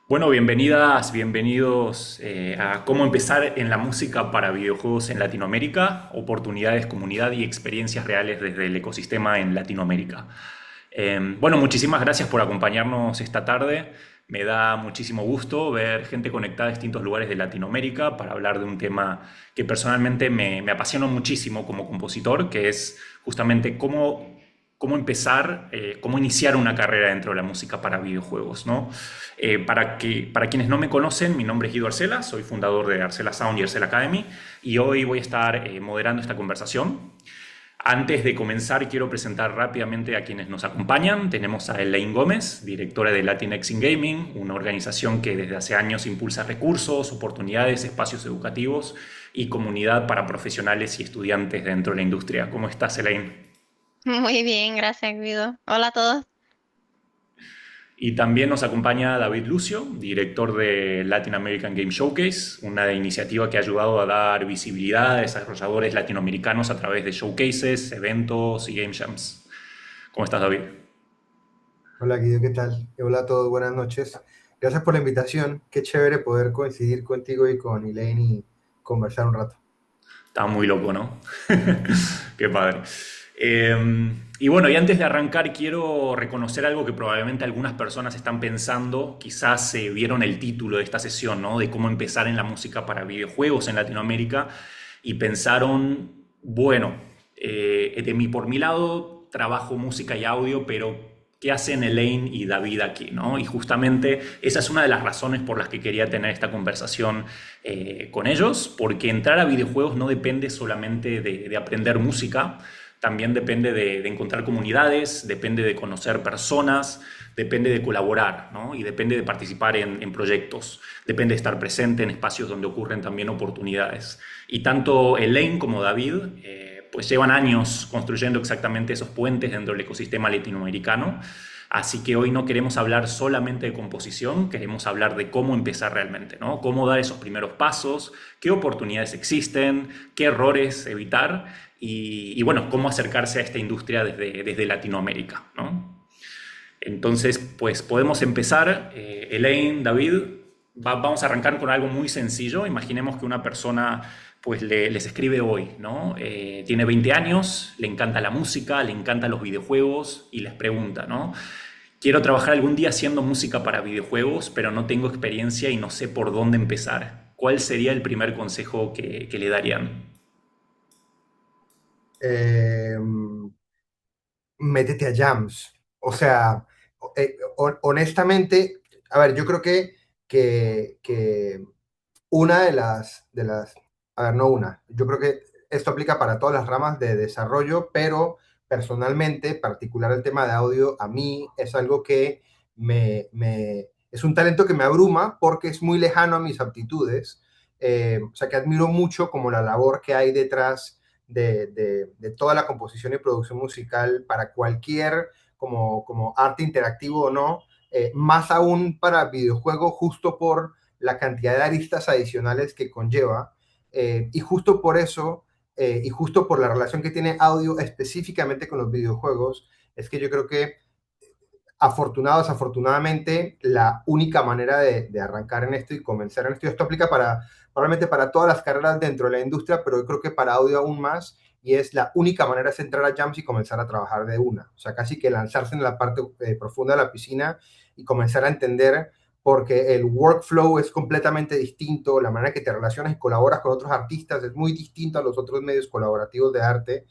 Bueno, bienvenidas, bienvenidos a cómo empezar en la música para videojuegos en Latinoamérica, oportunidades, comunidad y experiencias reales desde el ecosistema en Latinoamérica. Bueno, muchísimas gracias por acompañarnos esta tarde. Me da muchísimo gusto ver gente conectada a distintos lugares de Latinoamérica para hablar de un tema que personalmente me apasiona muchísimo como compositor, que es justamente cómo empezar, cómo iniciar una carrera dentro de la música para videojuegos, ¿no? Para quienes no me conocen, mi nombre es Guido Arcela, soy fundador de Arcela Sound y Arcela Academy, y hoy voy a estar moderando esta conversación. Antes de comenzar, quiero presentar rápidamente a quienes nos acompañan. Tenemos a Elaine Gómez, directora de Latinx in Gaming, una organización que desde hace años impulsa recursos, oportunidades, espacios educativos y comunidad para profesionales y estudiantes dentro de la industria. ¿Cómo estás, Elaine? Muy bien, gracias, Guido. Hola a todos. Y también nos acompaña David Lucio, director de Latin American Game Showcase, una iniciativa que ha ayudado a dar visibilidad a desarrolladores latinoamericanos a través de showcases, eventos y game jams. ¿Cómo estás, David? Hola Guido, ¿qué tal? Hola a todos, buenas noches. Gracias por la invitación. Qué chévere poder coincidir contigo y con Elaine y conversar un rato. Está muy loco, ¿no? Qué padre. Y bueno, y antes de arrancar, quiero reconocer algo que probablemente algunas personas están pensando. Quizás se vieron el título de esta sesión, ¿no? De cómo empezar en la música para videojuegos en Latinoamérica y pensaron, bueno, por mi lado trabajo música y audio, pero ¿qué hacen Elaine y David aquí, no? Y justamente esa es una de las razones por las que quería tener esta conversación con ellos, porque entrar a videojuegos no depende solamente de aprender música, también depende de encontrar comunidades, depende de conocer personas, depende de colaborar, ¿no? Y depende de participar en proyectos, depende de estar presente en espacios donde ocurren también oportunidades. Y tanto Elaine como David pues llevan años construyendo exactamente esos puentes dentro del ecosistema latinoamericano. Así que hoy no queremos hablar solamente de composición, queremos hablar de cómo empezar realmente, ¿no? Cómo dar esos primeros pasos, qué oportunidades existen, qué errores evitar y bueno, cómo acercarse a esta industria desde Latinoamérica, ¿no? Entonces, pues podemos empezar. Elaine, David, vamos a arrancar con algo muy sencillo. Imaginemos que una persona pues les escribe hoy, ¿no? Tiene 20 años, le encanta la música, le encantan los videojuegos y les pregunta, ¿no? Quiero trabajar algún día haciendo música para videojuegos, pero no tengo experiencia y no sé por dónde empezar. ¿Cuál sería el primer consejo que le darían? Eh, Métete a jams. O sea, honestamente, a ver, yo creo que una a ver, no una, yo creo que esto aplica para todas las ramas de desarrollo, pero personalmente, particular el tema de audio, a mí es algo que es un talento que me abruma porque es muy lejano a mis aptitudes. O sea, que admiro mucho como la labor que hay detrás de toda la composición y producción musical para cualquier, como arte interactivo o no, más aún para videojuegos, justo por la cantidad de aristas adicionales que conlleva. Y justo por eso, y justo por la relación que tiene audio específicamente con los videojuegos, es que yo creo que desafortunadamente, la única manera de arrancar en esto y comenzar en esto, y esto aplica probablemente para todas las carreras dentro de la industria, pero yo creo que para audio aún más, y es la única manera es entrar a Jams y comenzar a trabajar de una. O sea, casi que lanzarse en la parte profunda de la piscina y comenzar a entender, porque el workflow es completamente distinto, la manera que te relacionas y colaboras con otros artistas es muy distinto a los otros medios colaborativos de arte.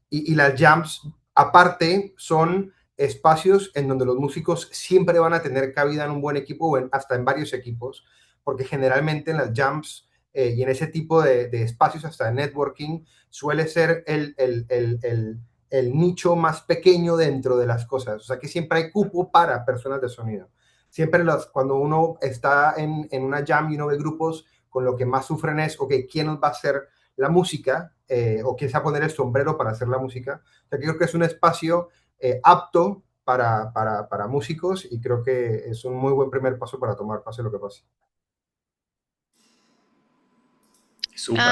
Y las Jams, aparte, son espacios en donde los músicos siempre van a tener cabida en un buen equipo o hasta en varios equipos, porque generalmente en las jams y en ese tipo de espacios, hasta de networking, suele ser el nicho más pequeño dentro de las cosas. O sea que siempre hay cupo para personas de sonido. Siempre cuando uno está en una jam y uno ve grupos, con lo que más sufren es, ok, ¿quién nos va a hacer la música? O quién se va a poner el sombrero para hacer la música. O sea que creo que es un espacio apto para músicos y creo que es un muy buen primer paso para tomar, pase lo que pase. Súper.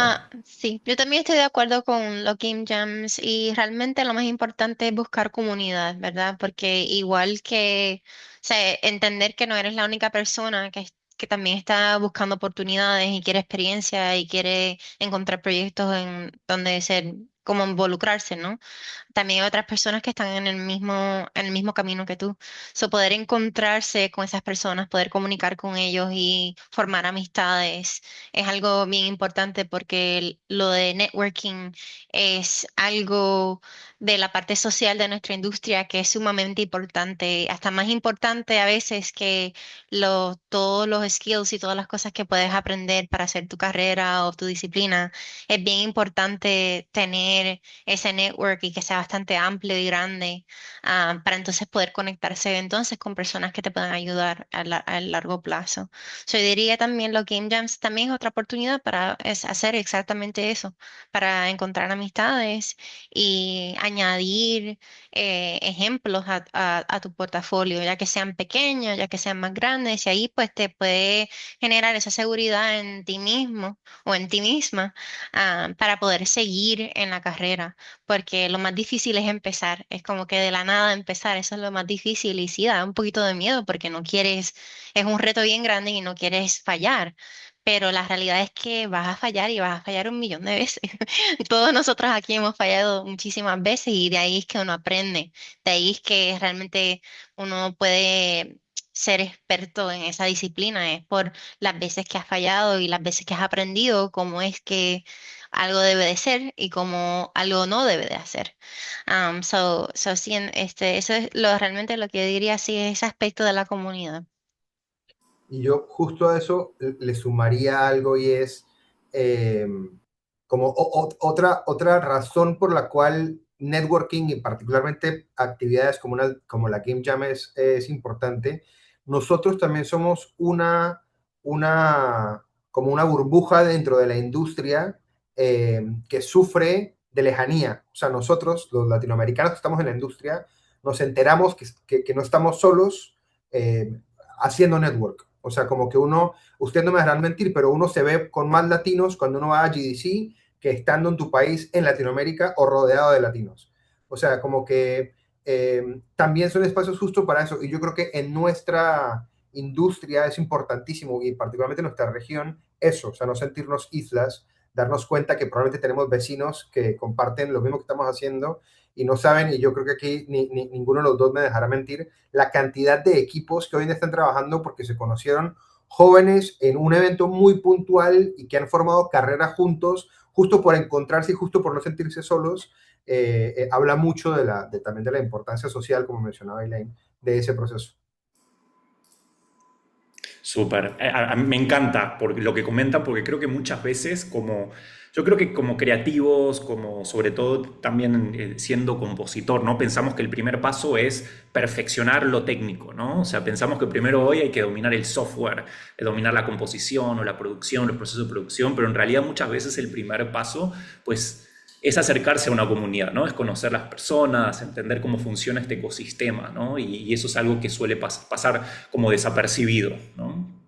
Sí, yo también estoy de acuerdo con los Game Jams y realmente lo más importante es buscar comunidad, ¿verdad? Porque igual que, o sea, entender que no eres la única persona que también está buscando oportunidades y quiere experiencia y quiere encontrar proyectos en donde ser, como involucrarse, ¿no? También hay otras personas que están en el mismo camino que tú. So, poder encontrarse con esas personas, poder comunicar con ellos y formar amistades es algo bien importante porque lo de networking es algo de la parte social de nuestra industria que es sumamente importante, hasta más importante a veces que todos los skills y todas las cosas que puedes aprender para hacer tu carrera o tu disciplina. Es bien importante tener ese network y que sea bastante amplio y grande, para entonces poder conectarse entonces con personas que te puedan ayudar a largo plazo. So, yo diría también los game jams también es otra oportunidad para hacer exactamente eso, para encontrar amistades y añadir ejemplos a tu portafolio, ya que sean pequeños, ya que sean más grandes, y ahí pues te puede generar esa seguridad en ti mismo o en ti misma, para poder seguir en la carrera, porque lo más difícil es empezar, es como que de la nada empezar, eso es lo más difícil y sí, da un poquito de miedo porque no quieres, es un reto bien grande y no quieres fallar. Pero la realidad es que vas a fallar y vas a fallar un millón de veces. Todos nosotros aquí hemos fallado muchísimas veces y de ahí es que uno aprende. De ahí es que realmente uno puede ser experto en esa disciplina. Es por las veces que has fallado y las veces que has aprendido cómo es que algo debe de ser y cómo algo no debe de hacer. Sí, eso es realmente lo que yo diría, sí, es ese aspecto de la comunidad. Y yo justo a eso le sumaría algo y es eh, como otra razón por la cual networking y particularmente actividades como, como la Game Jam es importante. Nosotros también somos como una burbuja dentro de la industria que sufre de lejanía. O sea, nosotros, los latinoamericanos que estamos en la industria, nos enteramos que no estamos solos haciendo network. O sea, como que usted no me dejarán mentir, pero uno se ve con más latinos cuando uno va a GDC que estando en tu país en Latinoamérica o rodeado de latinos. O sea, como que también son espacios justos para eso. Y yo creo que en nuestra industria es importantísimo, y particularmente en nuestra región, eso, o sea, no sentirnos islas, darnos cuenta que probablemente tenemos vecinos que comparten lo mismo que estamos haciendo y no saben, y yo creo que aquí ninguno de los dos me dejará mentir, la cantidad de equipos que hoy en día están trabajando porque se conocieron jóvenes en un evento muy puntual y que han formado carreras juntos, justo por encontrarse y justo por no sentirse solos. Habla mucho también de la importancia social, como mencionaba Elaine, de ese proceso. Súper. A mí me encanta lo que comentan porque creo que muchas veces yo creo que como creativos, como sobre todo también siendo compositor, ¿no? Pensamos que el primer paso es perfeccionar lo técnico, ¿no? O sea, pensamos que primero hoy hay que dominar el software, dominar la composición o la producción, los procesos de producción, pero en realidad muchas veces el primer paso, pues es acercarse a una comunidad, ¿no? Es conocer las personas, entender cómo funciona este ecosistema, ¿no? Y eso es algo que suele pasar como desapercibido, ¿no?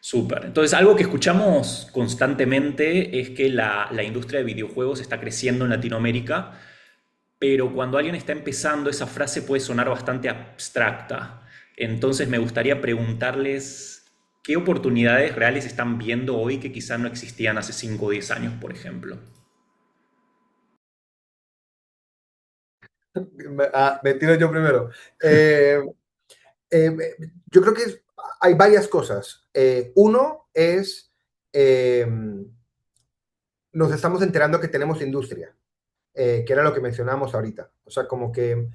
Súper. Entonces, algo que escuchamos constantemente es que la industria de videojuegos está creciendo en Latinoamérica, pero cuando alguien está empezando, esa frase puede sonar bastante abstracta. Entonces, me gustaría preguntarles qué oportunidades reales están viendo hoy que quizás no existían hace 5 o 10 años, por ejemplo. Me tiro yo primero. Eh, eh, yo creo que hay varias cosas. Uno es, eh, nos estamos enterando que tenemos industria, que era lo que mencionábamos ahorita. O sea, como que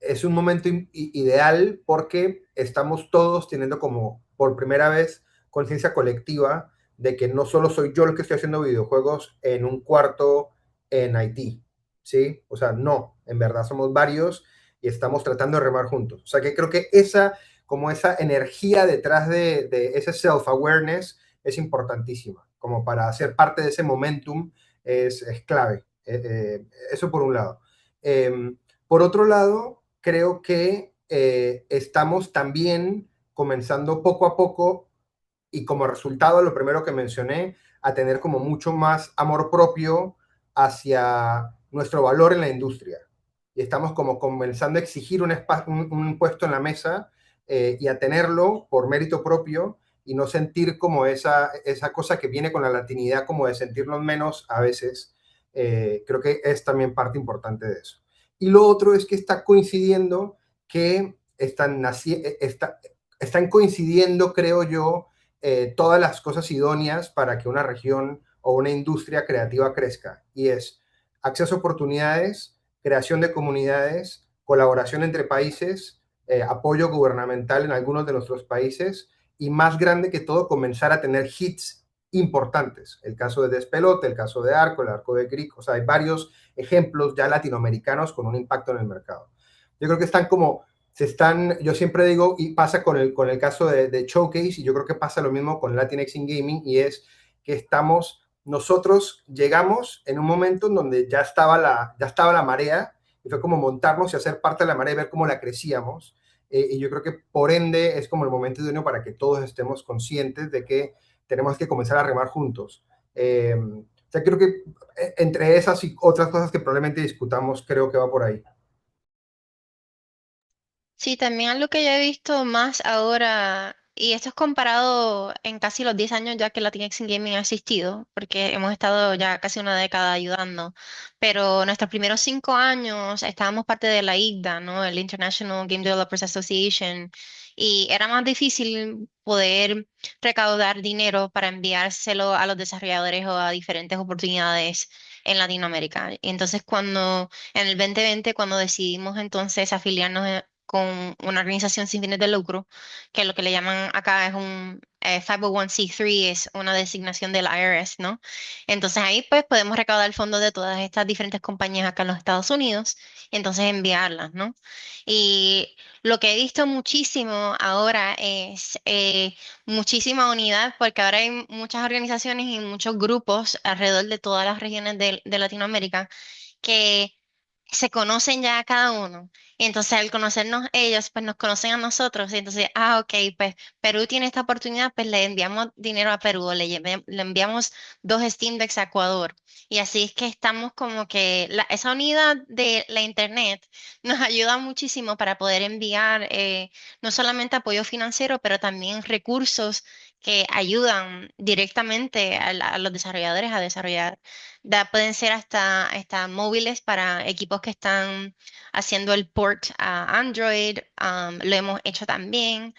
es un momento ideal porque estamos todos teniendo como por primera vez conciencia colectiva de que no solo soy yo el que estoy haciendo videojuegos en un cuarto en Haití, ¿sí? O sea, no, en verdad somos varios y estamos tratando de remar juntos. O sea, que creo que como esa energía detrás de ese self-awareness es importantísima, como para ser parte de ese momentum es clave. Eso por un lado. Por otro lado, creo que estamos también comenzando poco a poco. y como resultado, lo primero que mencioné, a tener como mucho más amor propio hacia nuestro valor en la industria. Y estamos como comenzando a exigir un puesto en la mesa y a tenerlo por mérito propio y no sentir como esa cosa que viene con la latinidad, como de sentirnos menos a veces. Creo que es también parte importante de eso. Y lo otro es que está coincidiendo que están coincidiendo, creo yo, todas las cosas idóneas para que una región o una industria creativa crezca. Y es acceso a oportunidades, creación de comunidades, colaboración entre países, apoyo gubernamental en algunos de nuestros países y más grande que todo, comenzar a tener hits importantes. El caso de Despelote, el caso de Arco, el Arco de Greek, o sea, hay varios ejemplos ya latinoamericanos con un impacto en el mercado. Yo creo que están como yo siempre digo, y pasa con el caso de Showcase, y yo creo que pasa lo mismo con Latinx in Gaming, y es que nosotros llegamos en un momento en donde ya estaba la marea, y fue como montarnos y hacer parte de la marea y ver cómo la crecíamos, y yo creo que por ende es como el momento idóneo para que todos estemos conscientes de que tenemos que comenzar a remar juntos. O sea, creo que entre esas y otras cosas que probablemente discutamos, creo que va por ahí. Sí, también algo que yo he visto más ahora, y esto es comparado en casi los 10 años ya que Latinx in Gaming ha existido, porque hemos estado ya casi una década ayudando, pero nuestros primeros 5 años estábamos parte de la IGDA, ¿no? El International Game Developers Association, y era más difícil poder recaudar dinero para enviárselo a los desarrolladores o a diferentes oportunidades en Latinoamérica. Y entonces en el 2020, cuando decidimos entonces afiliarnos con una organización sin fines de lucro, que lo que le llaman acá es un 501(c)(3), es una designación del IRS, ¿no? Entonces ahí pues podemos recaudar fondos de todas estas diferentes compañías acá en los Estados Unidos y entonces enviarlas, ¿no? Y lo que he visto muchísimo ahora es muchísima unidad, porque ahora hay muchas organizaciones y muchos grupos alrededor de todas las regiones de Latinoamérica que se conocen ya a cada uno. Y entonces al conocernos ellos, pues nos conocen a nosotros. Y entonces, ok, pues Perú tiene esta oportunidad, pues le enviamos dinero a Perú, o le enviamos 2 Steam Decks a Ecuador. Y así es que estamos como que esa unidad de la internet nos ayuda muchísimo para poder enviar no solamente apoyo financiero, pero también recursos que ayudan directamente a los desarrolladores a desarrollar. Pueden ser hasta móviles para equipos que están haciendo el port a Android. Lo hemos hecho también.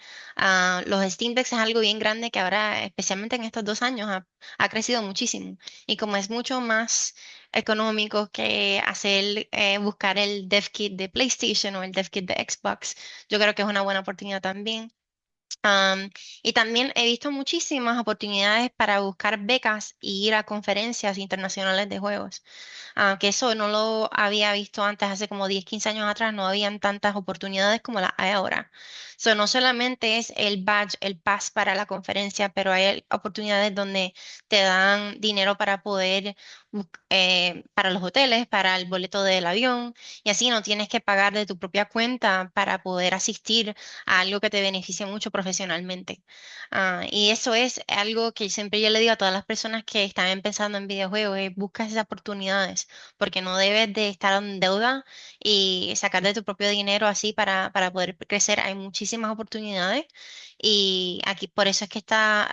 Los Steam Decks es algo bien grande que ahora, especialmente en estos 2 años, ha crecido muchísimo. Y como es mucho más económico que buscar el Dev Kit de PlayStation o el Dev Kit de Xbox, yo creo que es una buena oportunidad también. Am, y también he visto muchísimas oportunidades para buscar becas y ir a conferencias internacionales de juegos. Que eso no lo había visto antes, hace como 10 15 años atrás, no habían tantas oportunidades como las hay ahora. So, no solamente es el badge, el pass para la conferencia, pero hay oportunidades donde te dan dinero para poder, para los hoteles, para el boleto del avión, y así no tienes que pagar de tu propia cuenta para poder asistir a algo que te beneficie mucho profesionalmente. Y eso es algo que siempre yo le digo a todas las personas que están empezando en videojuegos, busca esas oportunidades, porque no debes de estar en deuda y sacar de tu propio dinero así para poder crecer. Hay muchísimas oportunidades y aquí por eso es que está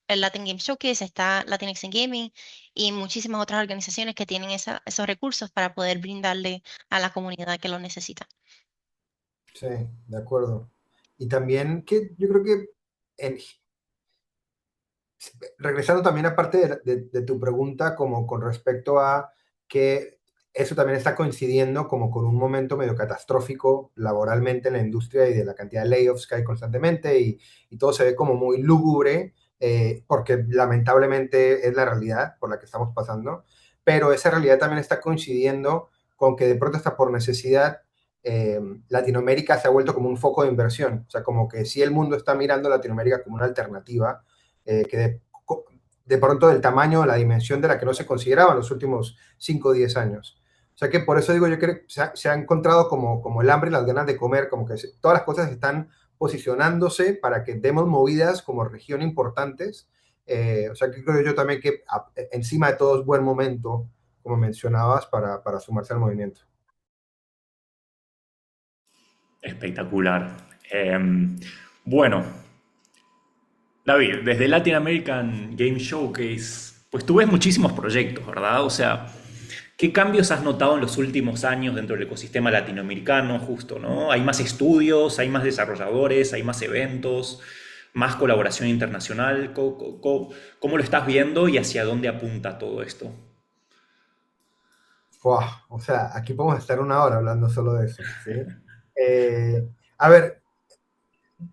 el Latin Game Showcase, está Latinx in Gaming y muchísimas otras organizaciones que tienen esos recursos para poder brindarle a la comunidad que lo necesita. Sí, de acuerdo. Y también que yo creo que en, regresando también a parte de tu pregunta, como con respecto a que eso también está coincidiendo como con un momento medio catastrófico laboralmente en la industria y de la cantidad de layoffs que hay constantemente y todo se ve como muy lúgubre, porque lamentablemente es la realidad por la que estamos pasando, pero esa realidad también está coincidiendo con que de pronto hasta por necesidad Latinoamérica se ha vuelto como un foco de inversión, o sea, como que si el mundo está mirando a Latinoamérica como una alternativa, que de pronto del tamaño, la dimensión de la que no se consideraba en los últimos 5 o 10 años. O sea que por eso digo, yo creo que se ha encontrado como el hambre y las ganas de comer, como que todas las cosas están posicionándose para que demos movidas como región importantes. O sea, que creo yo también que encima de todo es buen momento, como mencionabas, para sumarse al movimiento. Espectacular. Bueno, David, desde Latin American Game Showcase, pues tú ves muchísimos proyectos, ¿verdad? O sea, ¿qué cambios has notado en los últimos años dentro del ecosistema latinoamericano, justo, ¿no? ¿Hay más estudios, hay más desarrolladores, hay más eventos, más colaboración internacional? ¿Cómo lo estás viendo y hacia dónde apunta todo esto? Fua, o sea, aquí podemos estar una hora hablando solo de eso, ¿sí? A ver,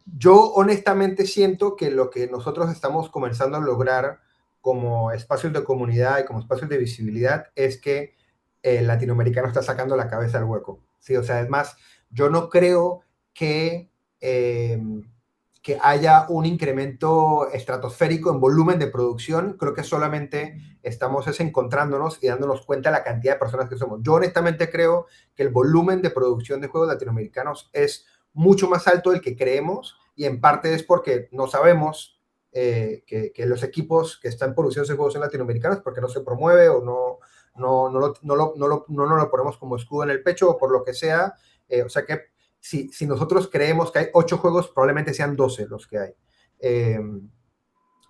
yo honestamente siento que lo que nosotros estamos comenzando a lograr como espacios de comunidad y como espacios de visibilidad es que el latinoamericano está sacando la cabeza del hueco. Sí, o sea, es más, yo no creo que, eh, que haya un incremento estratosférico en volumen de producción. Creo que solamente estamos encontrándonos y dándonos cuenta de la cantidad de personas que somos. Yo honestamente creo que el volumen de producción de juegos latinoamericanos es mucho más alto del que creemos y en parte es porque no sabemos que los equipos que están produciendo esos juegos en latinoamericanos porque no se promueve o no lo ponemos como escudo en el pecho o por lo que sea. O sea que si nosotros creemos que hay 8 juegos, probablemente sean 12 los que hay.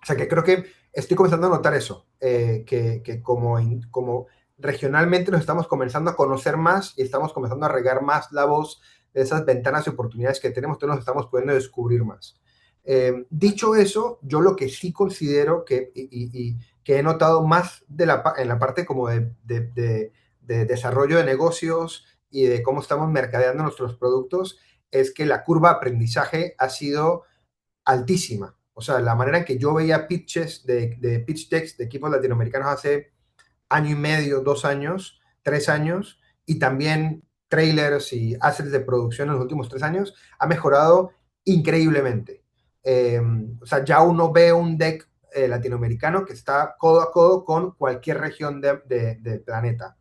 O sea que creo que estoy comenzando a notar eso, que como regionalmente nos estamos comenzando a conocer más y estamos comenzando a regar más la voz de esas ventanas y oportunidades que tenemos, entonces nos estamos pudiendo descubrir más. Dicho eso, yo lo que sí considero que he notado más en la parte como de desarrollo de negocios y de cómo estamos mercadeando nuestros productos es que la curva de aprendizaje ha sido altísima. O sea, la manera en que yo veía pitches de pitch decks de equipos latinoamericanos hace año y medio, 2 años, 3 años, y también trailers y assets de producción en los últimos 3 años, ha mejorado increíblemente. O sea, ya uno ve un deck latinoamericano que está codo a codo con cualquier región del planeta.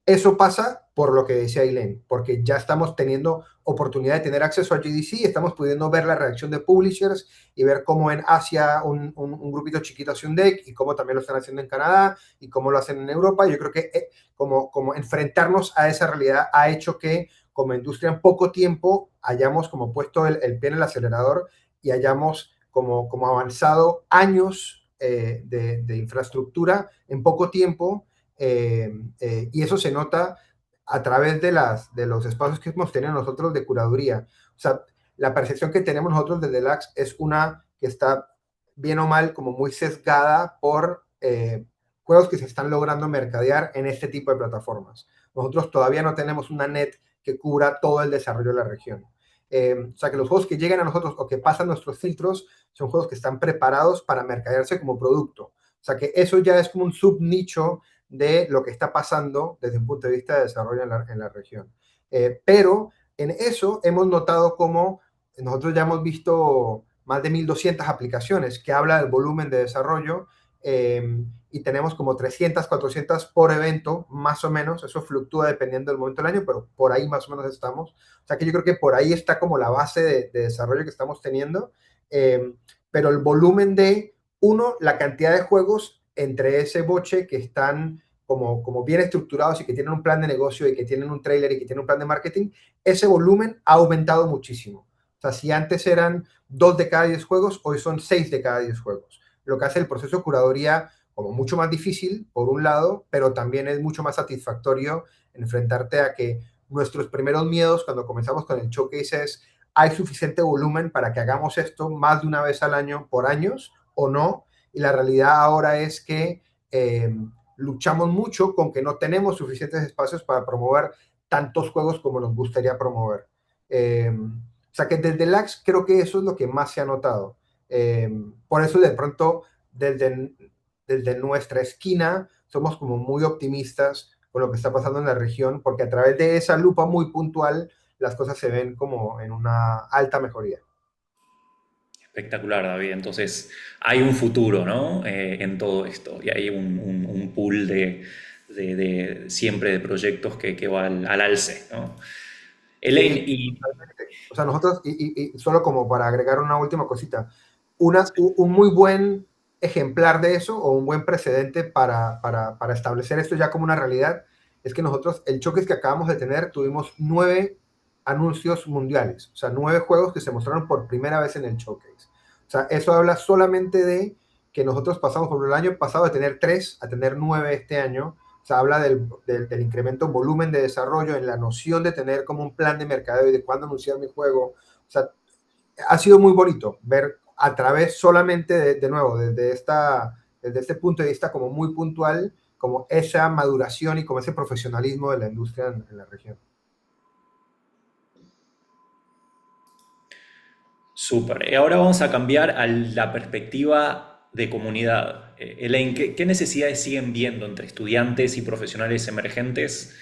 Eso pasa por lo que decía Aileen, porque ya estamos teniendo oportunidad de tener acceso a GDC, estamos pudiendo ver la reacción de publishers y ver cómo en Asia un grupito chiquito hace un deck y cómo también lo están haciendo en Canadá y cómo lo hacen en Europa. Yo creo que como enfrentarnos a esa realidad ha hecho que como industria en poco tiempo hayamos como puesto el pie en el acelerador y hayamos como avanzado años de infraestructura en poco tiempo, y eso se nota a través de los espacios que hemos tenido nosotros de curaduría. O sea, la percepción que tenemos nosotros desde LAX es una que está bien o mal como muy sesgada por juegos que se están logrando mercadear en este tipo de plataformas. Nosotros todavía no tenemos una net que cubra todo el desarrollo de la región. O sea, que los juegos que llegan a nosotros o que pasan nuestros filtros son juegos que están preparados para mercadearse como producto. O sea, que eso ya es como un subnicho de lo que está pasando desde un punto de vista de desarrollo en la región. Pero en eso hemos notado cómo nosotros ya hemos visto más de 1.200 aplicaciones que habla del volumen de desarrollo, y tenemos como 300, 400 por evento, más o menos. Eso fluctúa dependiendo del momento del año, pero por ahí más o menos estamos. O sea que yo creo que por ahí está como la base de desarrollo que estamos teniendo. Pero el volumen de, uno, la cantidad de juegos entre ese boche que están como bien estructurados y que tienen un plan de negocio y que tienen un trailer y que tienen un plan de marketing, ese volumen ha aumentado muchísimo. O sea, si antes eran 2 de cada 10 juegos, hoy son 6 de cada 10 juegos. Lo que hace el proceso de curaduría como mucho más difícil, por un lado, pero también es mucho más satisfactorio enfrentarte a que nuestros primeros miedos cuando comenzamos con el showcase es: ¿hay suficiente volumen para que hagamos esto más de una vez al año por años o no? Y la realidad ahora es que luchamos mucho con que no tenemos suficientes espacios para promover tantos juegos como nos gustaría promover. O sea que desde LAX creo que eso es lo que más se ha notado. Por eso de pronto desde nuestra esquina somos como muy optimistas con lo que está pasando en la región, porque a través de esa lupa muy puntual las cosas se ven como en una alta mejoría. Espectacular, David. Entonces, hay un futuro, ¿no? En todo esto. Y hay un pool siempre de proyectos que va al alce, ¿no? Elaine, Sí, y totalmente. O sea, nosotros, y solo como para agregar una última cosita, un muy buen ejemplar de eso o un buen precedente para establecer esto ya como una realidad es que nosotros, el showcase que acabamos de tener, tuvimos 9 anuncios mundiales, o sea, 9 juegos que se mostraron por primera vez en el showcase. O sea, eso habla solamente de que nosotros pasamos por el año pasado de tener 3 a tener 9 este año. O sea, habla del incremento en volumen de desarrollo, en la noción de tener como un plan de mercadeo y de cuándo anunciar mi juego. O sea, ha sido muy bonito ver a través solamente de nuevo, desde este punto de vista como muy puntual, como esa maduración y como ese profesionalismo de la industria en la región. súper. Ahora vamos a cambiar a la perspectiva de comunidad. Elaine, ¿qué necesidades siguen viendo entre estudiantes y profesionales emergentes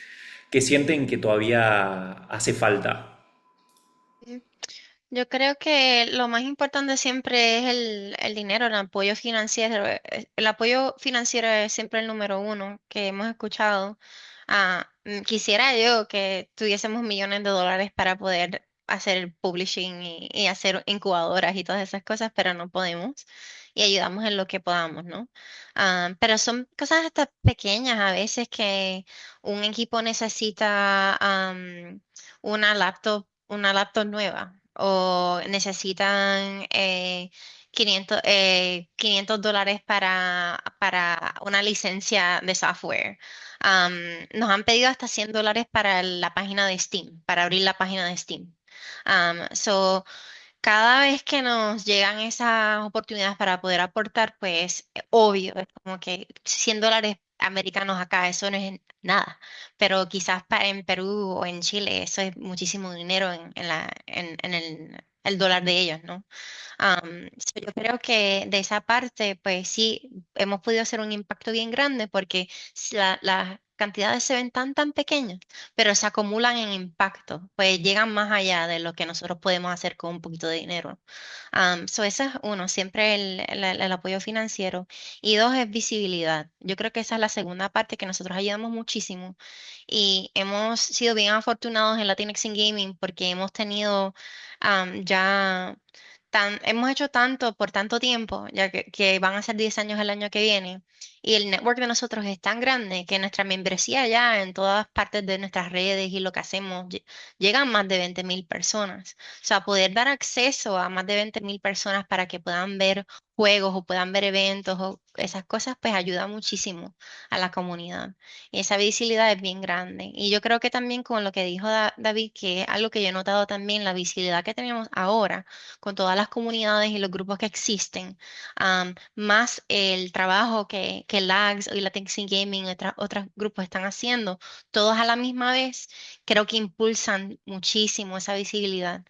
que sienten que todavía hace falta? Yo creo que lo más importante siempre es el dinero, el apoyo financiero. El apoyo financiero es siempre el número uno que hemos escuchado. Quisiera yo que tuviésemos millones de dólares para poder hacer publishing y hacer incubadoras y todas esas cosas, pero no podemos y ayudamos en lo que podamos, ¿no? Pero son cosas hasta pequeñas a veces que un equipo necesita una laptop nueva o necesitan 500 dólares para una licencia de software. Am, Nos han pedido hasta 100 dólares para la página de Steam, para abrir la página de Steam. So, cada vez que nos llegan esas oportunidades para poder aportar, pues obvio, es como que 100 dólares americanos acá, eso no es nada, pero quizás en Perú o en Chile eso es muchísimo dinero en el dólar de ellos, ¿no? Yo creo que de esa parte, pues sí, hemos podido hacer un impacto bien grande porque las cantidades se ven tan pequeñas, pero se acumulan en impacto, pues llegan más allá de lo que nosotros podemos hacer con un poquito de dinero. Eso es uno, siempre el apoyo financiero. Y dos, es visibilidad. Yo creo que esa es la segunda parte que nosotros ayudamos muchísimo. Y hemos sido bien afortunados en Latinx in Gaming porque hemos tenido ya hemos hecho tanto por tanto tiempo, ya que van a ser 10 años el año que viene, y el network de nosotros es tan grande que nuestra membresía ya en todas partes de nuestras redes y lo que hacemos llegan más de 20.000 personas. O sea, poder dar acceso a más de 20.000 personas para que puedan ver juegos o puedan ver eventos o esas cosas, pues ayuda muchísimo a la comunidad. Y esa visibilidad es bien grande. Y yo creo que también con lo que dijo David, que es algo que yo he notado también, la visibilidad que tenemos ahora con todas las comunidades y los grupos que existen, más el trabajo que LAGS y Latinx in Gaming y otros grupos están haciendo, todos a la misma vez, creo que impulsan muchísimo esa visibilidad,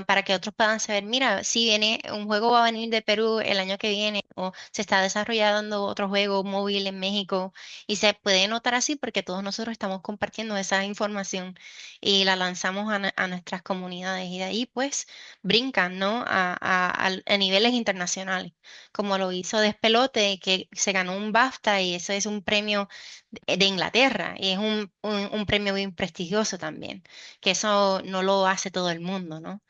para que otros puedan saber, mira, si viene un juego va a venir de Perú el año que viene o se está desarrollando otro juego móvil en México y se puede notar así porque todos nosotros estamos compartiendo esa información y la lanzamos a nuestras comunidades y de ahí pues brincan, ¿no? A niveles internacionales, como lo hizo Despelote, que se ganó un BAFTA y eso es un premio de Inglaterra y es un premio bien prestigioso también, que eso no lo hace todo el mundo, ¿no?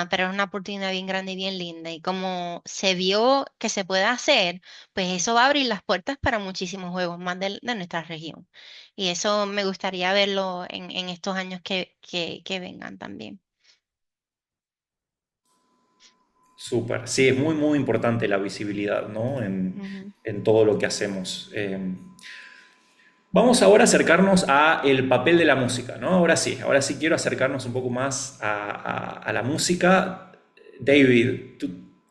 Pero es una oportunidad bien grande y bien linda y como se vio que se puede hacer, pues eso va a abrir las puertas para muchísimos juegos más de nuestra región y eso me gustaría verlo en estos años que vengan también. Súper. Sí, es muy, muy importante la visibilidad, ¿no? Ujú. En todo lo que hacemos. Vamos ahora a acercarnos a el papel de la música, ¿no? Ahora sí quiero acercarnos un poco más a la música. David,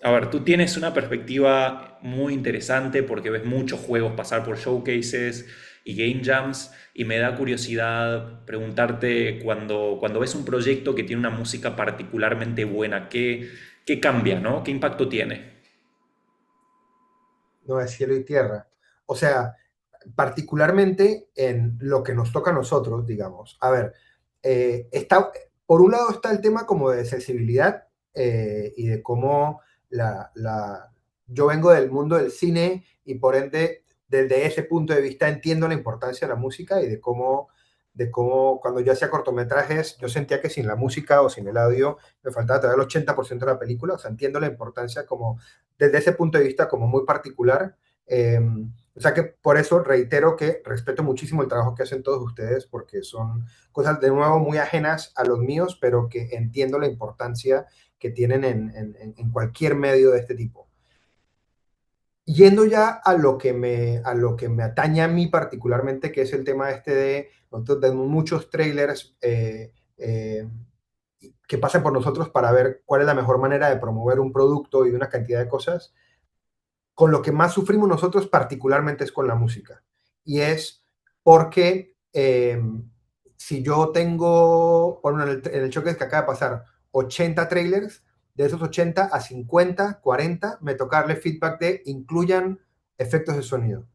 a ver, tú tienes una perspectiva muy interesante porque ves muchos juegos pasar por showcases y game jams y me da curiosidad preguntarte cuando ves un proyecto que tiene una música particularmente buena, ¿qué cambia, ¿no? ¿Qué impacto tiene? No es cielo y tierra. O sea, particularmente en lo que nos toca a nosotros, digamos. A ver, por un lado está el tema como de sensibilidad y de cómo yo vengo del mundo del cine y por ende desde ese punto de vista entiendo la importancia de la música y de cómo cuando yo hacía cortometrajes, yo sentía que sin la música o sin el audio me faltaba todavía el 80% de la película, o sea, entiendo la importancia como desde ese punto de vista como muy particular. O sea que por eso reitero que respeto muchísimo el trabajo que hacen todos ustedes, porque son cosas de nuevo muy ajenas a los míos, pero que entiendo la importancia que tienen en cualquier medio de este tipo. Yendo ya a lo que me atañe a mí particularmente, que es el tema este de, nosotros tenemos muchos trailers que pasan por nosotros para ver cuál es la mejor manera de promover un producto y una cantidad de cosas. Con lo que más sufrimos nosotros particularmente es con la música. Y es porque si yo tengo, por ejemplo, en el showcase que acaba de pasar, 80 trailers, de esos 80 a 50, 40, me toca darle feedback de incluyan efectos de sonido.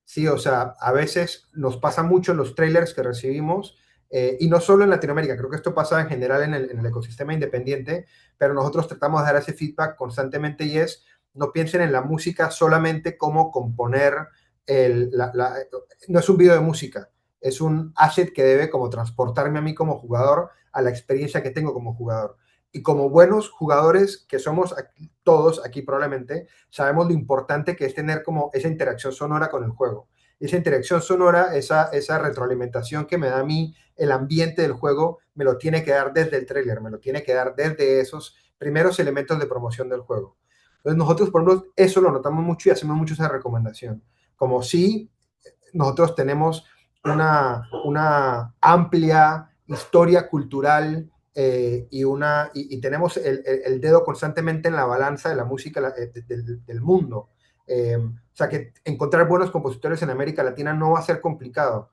Sí, o sea, a veces nos pasa mucho en los trailers que recibimos, y no solo en Latinoamérica, creo que esto pasa en general en el ecosistema independiente, pero nosotros tratamos de dar ese feedback constantemente y es, no piensen en la música solamente como componer, no es un video de música, es un asset que debe como transportarme a mí como jugador a la experiencia que tengo como jugador. Y como buenos jugadores que somos aquí, todos aquí probablemente, sabemos lo importante que es tener como esa interacción sonora con el juego. Esa interacción sonora, esa retroalimentación que me da a mí el ambiente del juego, me lo tiene que dar desde el tráiler, me lo tiene que dar desde esos primeros elementos de promoción del juego. Entonces nosotros, por ejemplo, eso lo notamos mucho y hacemos mucho esa recomendación. Como si nosotros tenemos una amplia historia cultural, y tenemos el dedo constantemente en la balanza de la música del mundo. O sea que encontrar buenos compositores en América Latina no va a ser complicado,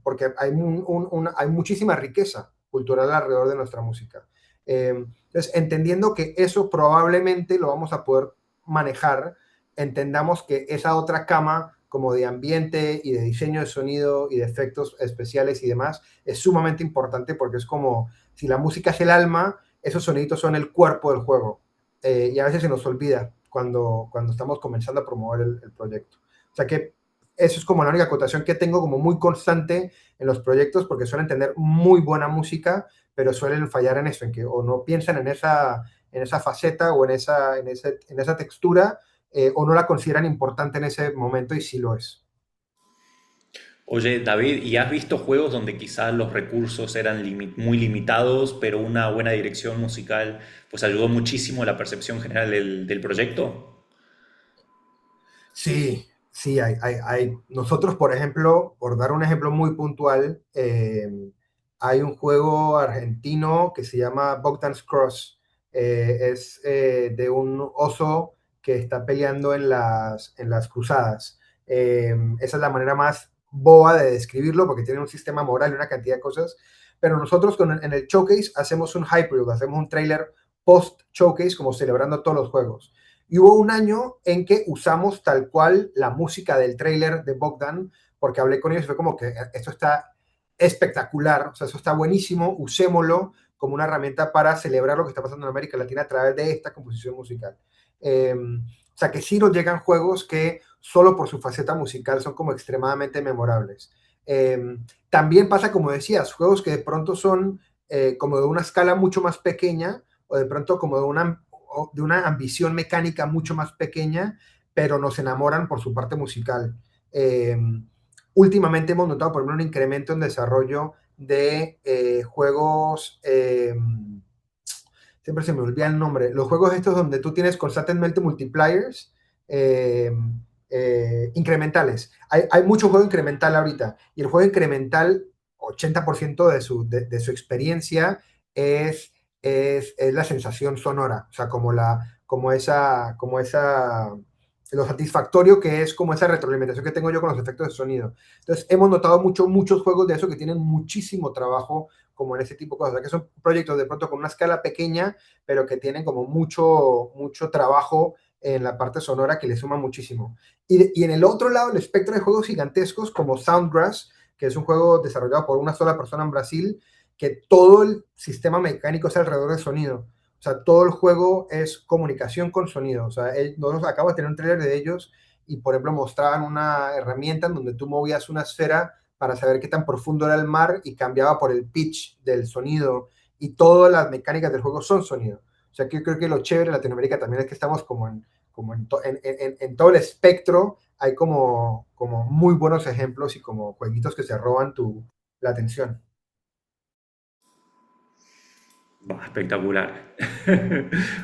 porque hay muchísima riqueza cultural alrededor de nuestra música. Entonces, entendiendo que eso probablemente lo vamos a poder manejar, entendamos que esa otra cama como de ambiente y de diseño de sonido y de efectos especiales y demás es sumamente importante, porque es como si la música es el alma, esos sonidos son el cuerpo del juego. Y a veces se nos olvida cuando estamos comenzando a promover el proyecto. O sea que eso es como la única acotación que tengo como muy constante en los proyectos, porque suelen tener muy buena música, pero suelen fallar en eso, en que o no piensan en esa faceta o en esa textura, o no la consideran importante en ese momento, y sí lo es. Oye, David, ¿y has visto juegos donde quizás los recursos eran muy limitados, pero una buena dirección musical pues ayudó muchísimo a la percepción general del proyecto? Sí, sí, nosotros, por ejemplo, por dar un ejemplo muy puntual, hay un juego argentino que se llama Bogdan's Cross. Es de un oso que está peleando en las cruzadas. Esa es la manera más boba de describirlo, porque tiene un sistema moral y una cantidad de cosas. Pero nosotros en el showcase hacemos un hype reel, hacemos un trailer post-showcase como celebrando todos los juegos. Y hubo un año en que usamos tal cual la música del tráiler de Bogdan, porque hablé con ellos y fue como que esto está espectacular, o sea, eso está buenísimo, usémoslo como una herramienta para celebrar lo que está pasando en América Latina a través de esta composición musical. O sea, que sí nos llegan juegos que solo por su faceta musical son como extremadamente memorables. También pasa, como decías, juegos que de pronto son como de una escala mucho más pequeña, o de pronto como de una ambición mecánica mucho más pequeña, pero nos enamoran por su parte musical. Últimamente hemos notado, por ejemplo, un incremento en desarrollo de juegos, siempre se me olvida el nombre, los juegos estos donde tú tienes constantemente multipliers, eh, incrementales. Hay mucho juego incremental ahorita, y el juego incremental, 80% de su experiencia es la sensación sonora, o sea, lo satisfactorio que es como esa retroalimentación que tengo yo con los efectos de sonido. Entonces, hemos notado muchos juegos de eso que tienen muchísimo trabajo como en ese tipo de cosas, o sea, que son proyectos de pronto con una escala pequeña, pero que tienen como mucho trabajo en la parte sonora, que le suma muchísimo. Y en el otro lado, el espectro de juegos gigantescos como Soundgrass, que es un juego desarrollado por una sola persona en Brasil, que todo el sistema mecánico es alrededor del sonido. O sea, todo el juego es comunicación con sonido. O sea, nosotros acabamos de tener un trailer de ellos y, por ejemplo, mostraban una herramienta en donde tú movías una esfera para saber qué tan profundo era el mar y cambiaba por el pitch del sonido y todas las mecánicas del juego son sonido. O sea, que yo creo que lo chévere de Latinoamérica también es que estamos en todo el espectro, hay como muy buenos ejemplos y como jueguitos que se roban la atención. Bah, espectacular.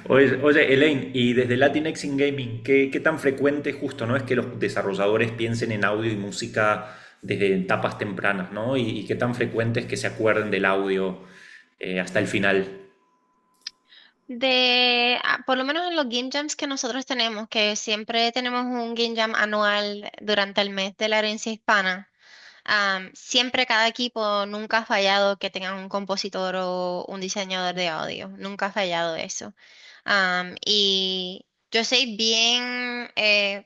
Oye, Elaine, y desde Latinx in Gaming, ¿qué tan frecuente justo, no es que los desarrolladores piensen en audio y música desde etapas tempranas, ¿no? Y qué tan frecuente es que se acuerden del audio hasta el final? Por lo menos en los game jams que nosotros tenemos, que siempre tenemos un game jam anual durante el mes de la herencia hispana. Siempre cada equipo nunca ha fallado que tengan un compositor o un diseñador de audio. Nunca ha fallado eso. Y yo soy bien,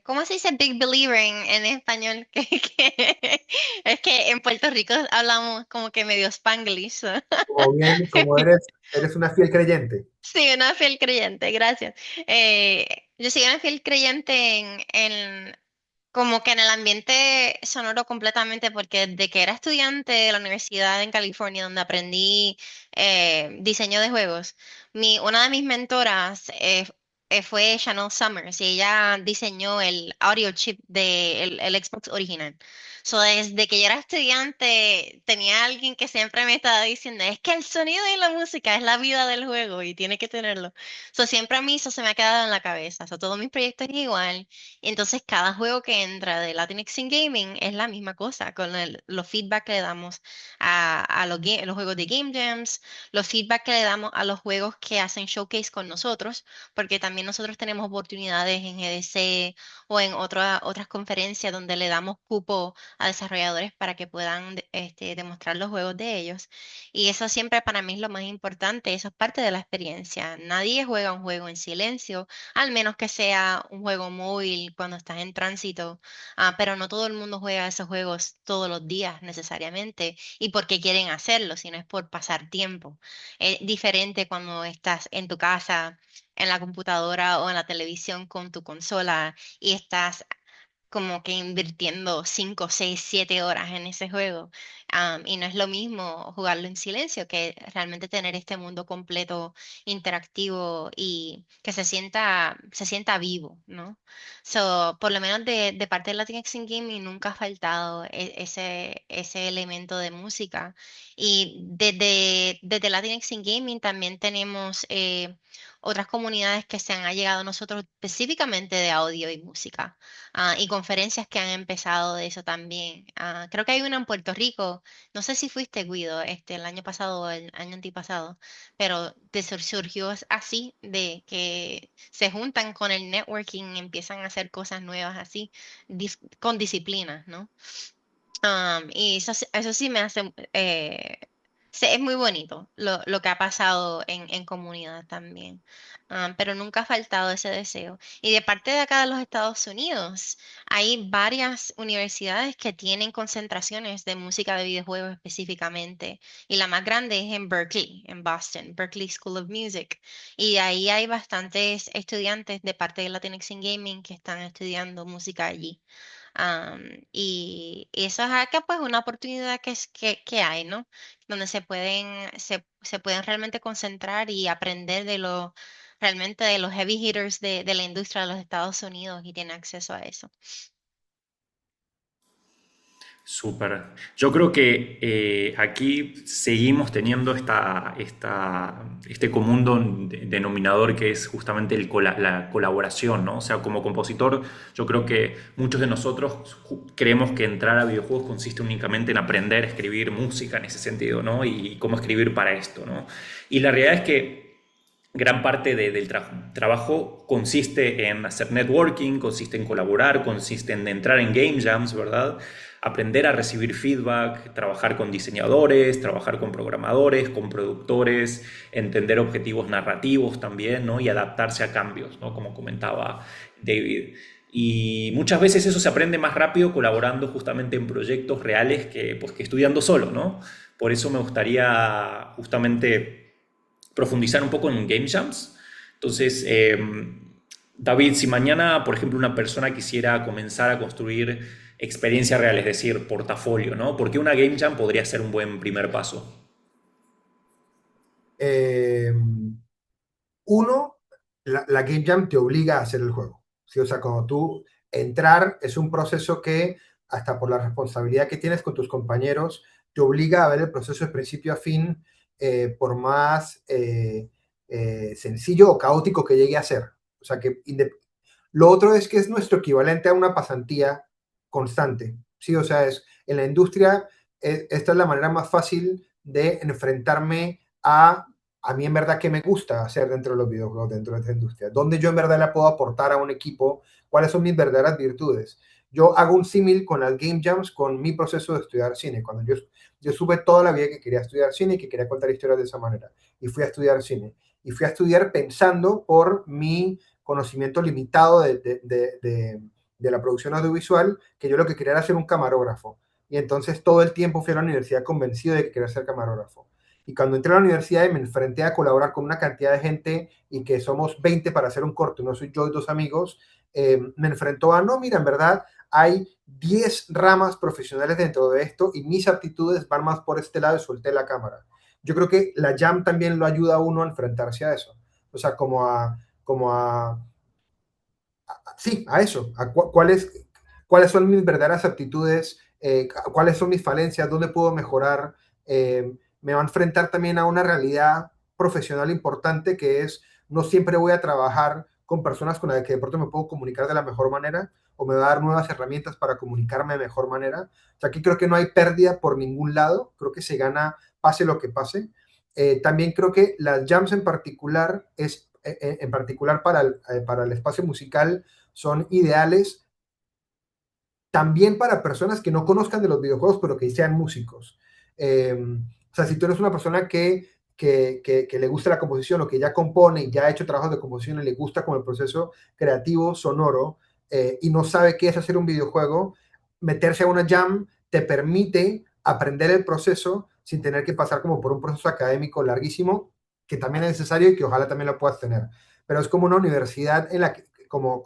¿cómo se dice big believer en español? Es que en Puerto Rico hablamos como que medio Spanglish. Como bien, como eres una fiel creyente. Sí, una fiel creyente, gracias. Eh, yo soy una fiel creyente como que en el ambiente sonoro completamente, porque desde que era estudiante de la universidad en California, donde aprendí diseño de juegos, una de mis mentoras fue Chanel Summers y ella diseñó el audio chip del Xbox original. So, desde que yo era estudiante, tenía alguien que siempre me estaba diciendo, es que el sonido y la música es la vida del juego y tiene que tenerlo. So, siempre a mí eso se me ha quedado en la cabeza. So, todos mis proyectos es igual. Entonces, cada juego que entra de Latinx in Gaming es la misma cosa, con los feedback que le damos a los juegos de Game Jams, los feedback que le damos a los juegos que hacen showcase con nosotros, porque también nosotros tenemos oportunidades en GDC o en otras conferencias donde le damos cupo a desarrolladores para que puedan demostrar los juegos de ellos. Y eso siempre para mí es lo más importante, eso es parte de la experiencia. Nadie juega un juego en silencio al menos que sea un juego móvil cuando estás en tránsito, pero no todo el mundo juega esos juegos todos los días necesariamente y porque quieren hacerlo, sino es por pasar tiempo. Es diferente cuando estás en tu casa, en la computadora o en la televisión con tu consola y estás como que invirtiendo 5 6 7 horas en ese juego. Y no es lo mismo jugarlo en silencio que realmente tener este mundo completo, interactivo y que se sienta vivo, ¿no? So, por lo menos de parte de Latinx in Gaming nunca ha faltado ese elemento de música. Y desde Latinx in Gaming también tenemos otras comunidades que se han allegado a nosotros específicamente de audio y música y conferencias que han empezado de eso también. Creo que hay una en Puerto Rico, no sé si fuiste Guido, el año pasado o el año antipasado, pero surgió así, de que se juntan con el networking, empiezan a hacer cosas nuevas así, con disciplina, ¿no? Y eso sí me hace, es muy bonito lo que ha pasado en comunidad también. Pero nunca ha faltado ese deseo. Y de parte de acá de los Estados Unidos, hay varias universidades que tienen concentraciones de música de videojuegos específicamente. Y la más grande es en Berkeley, en Boston, Berkeley School of Music. Y ahí hay bastantes estudiantes de parte de Latinx in Gaming que están estudiando música allí. Y eso es acá pues una oportunidad que hay, ¿no? Donde se pueden realmente concentrar y aprender realmente de los heavy hitters de la industria de los Estados Unidos y tienen acceso a eso. Súper. Yo creo que aquí seguimos teniendo este común denominador que es justamente la colaboración, ¿no? O sea, como compositor, yo creo que muchos de nosotros creemos que entrar a videojuegos consiste únicamente en aprender a escribir música en ese sentido, ¿no? Y cómo escribir para esto, ¿no? Y la realidad es que gran parte del trabajo consiste en hacer networking, consiste en colaborar, consiste en entrar en game jams, ¿verdad? Aprender a recibir feedback, trabajar con diseñadores, trabajar con programadores, con productores, entender objetivos narrativos también, ¿no? Y adaptarse a cambios, ¿no? Como comentaba David. Y muchas veces eso se aprende más rápido colaborando justamente en proyectos reales que estudiando solo, ¿no? Por eso me gustaría justamente profundizar un poco en Game Jams. Entonces, David, si mañana, por ejemplo, una persona quisiera comenzar a construir experiencia real, es decir, portafolio, ¿no? Porque una Game Jam podría ser un buen primer paso. Eh, Uno, la Game Jam te obliga a hacer el juego. ¿Sí? O sea, cuando tú entrar es un proceso que, hasta por la responsabilidad que tienes con tus compañeros, te obliga a ver el proceso de principio a fin, por más sencillo o caótico que llegue a ser. O sea, que lo otro es que es nuestro equivalente a una pasantía constante. Sí, o sea, en la industria, esta es la manera más fácil de enfrentarme a mí en verdad qué me gusta hacer dentro de los videojuegos, dentro de esta industria, dónde yo en verdad le puedo aportar a un equipo, cuáles son mis verdaderas virtudes. Yo hago un símil con las Game Jams, con mi proceso de estudiar cine. Cuando yo supe toda la vida que quería estudiar cine y que quería contar historias de esa manera. Y fui a estudiar cine. Y fui a estudiar pensando por mi conocimiento limitado de la producción audiovisual, que yo lo que quería era ser un camarógrafo. Y entonces todo el tiempo fui a la universidad convencido de que quería ser camarógrafo. Y cuando entré a la universidad y me enfrenté a colaborar con una cantidad de gente y que somos 20 para hacer un corto, no soy yo y dos amigos, me enfrentó a, no, mira, en verdad hay 10 ramas profesionales dentro de esto y mis aptitudes van más por este lado y solté la cámara. Yo creo que la Jam también lo ayuda a uno a enfrentarse a eso. O sea, sí, a eso, cuáles son mis verdaderas aptitudes, cuáles son mis falencias, dónde puedo mejorar. Me va a enfrentar también a una realidad profesional importante que es, no siempre voy a trabajar con personas con las que de pronto me puedo comunicar de la mejor manera o me va a dar nuevas herramientas para comunicarme de mejor manera. O sea, aquí creo que no hay pérdida por ningún lado, creo que se gana pase lo que pase. También creo que las jams en particular en particular para el espacio musical, son ideales también para personas que no conozcan de los videojuegos, pero que sean músicos. O sea, si tú eres una persona que le gusta la composición o que ya compone y ya ha hecho trabajos de composición y le gusta como el proceso creativo sonoro, y no sabe qué es hacer un videojuego, meterse a una jam te permite aprender el proceso sin tener que pasar como por un proceso académico larguísimo, que también es necesario y que ojalá también lo puedas tener. Pero es como una universidad en la que, como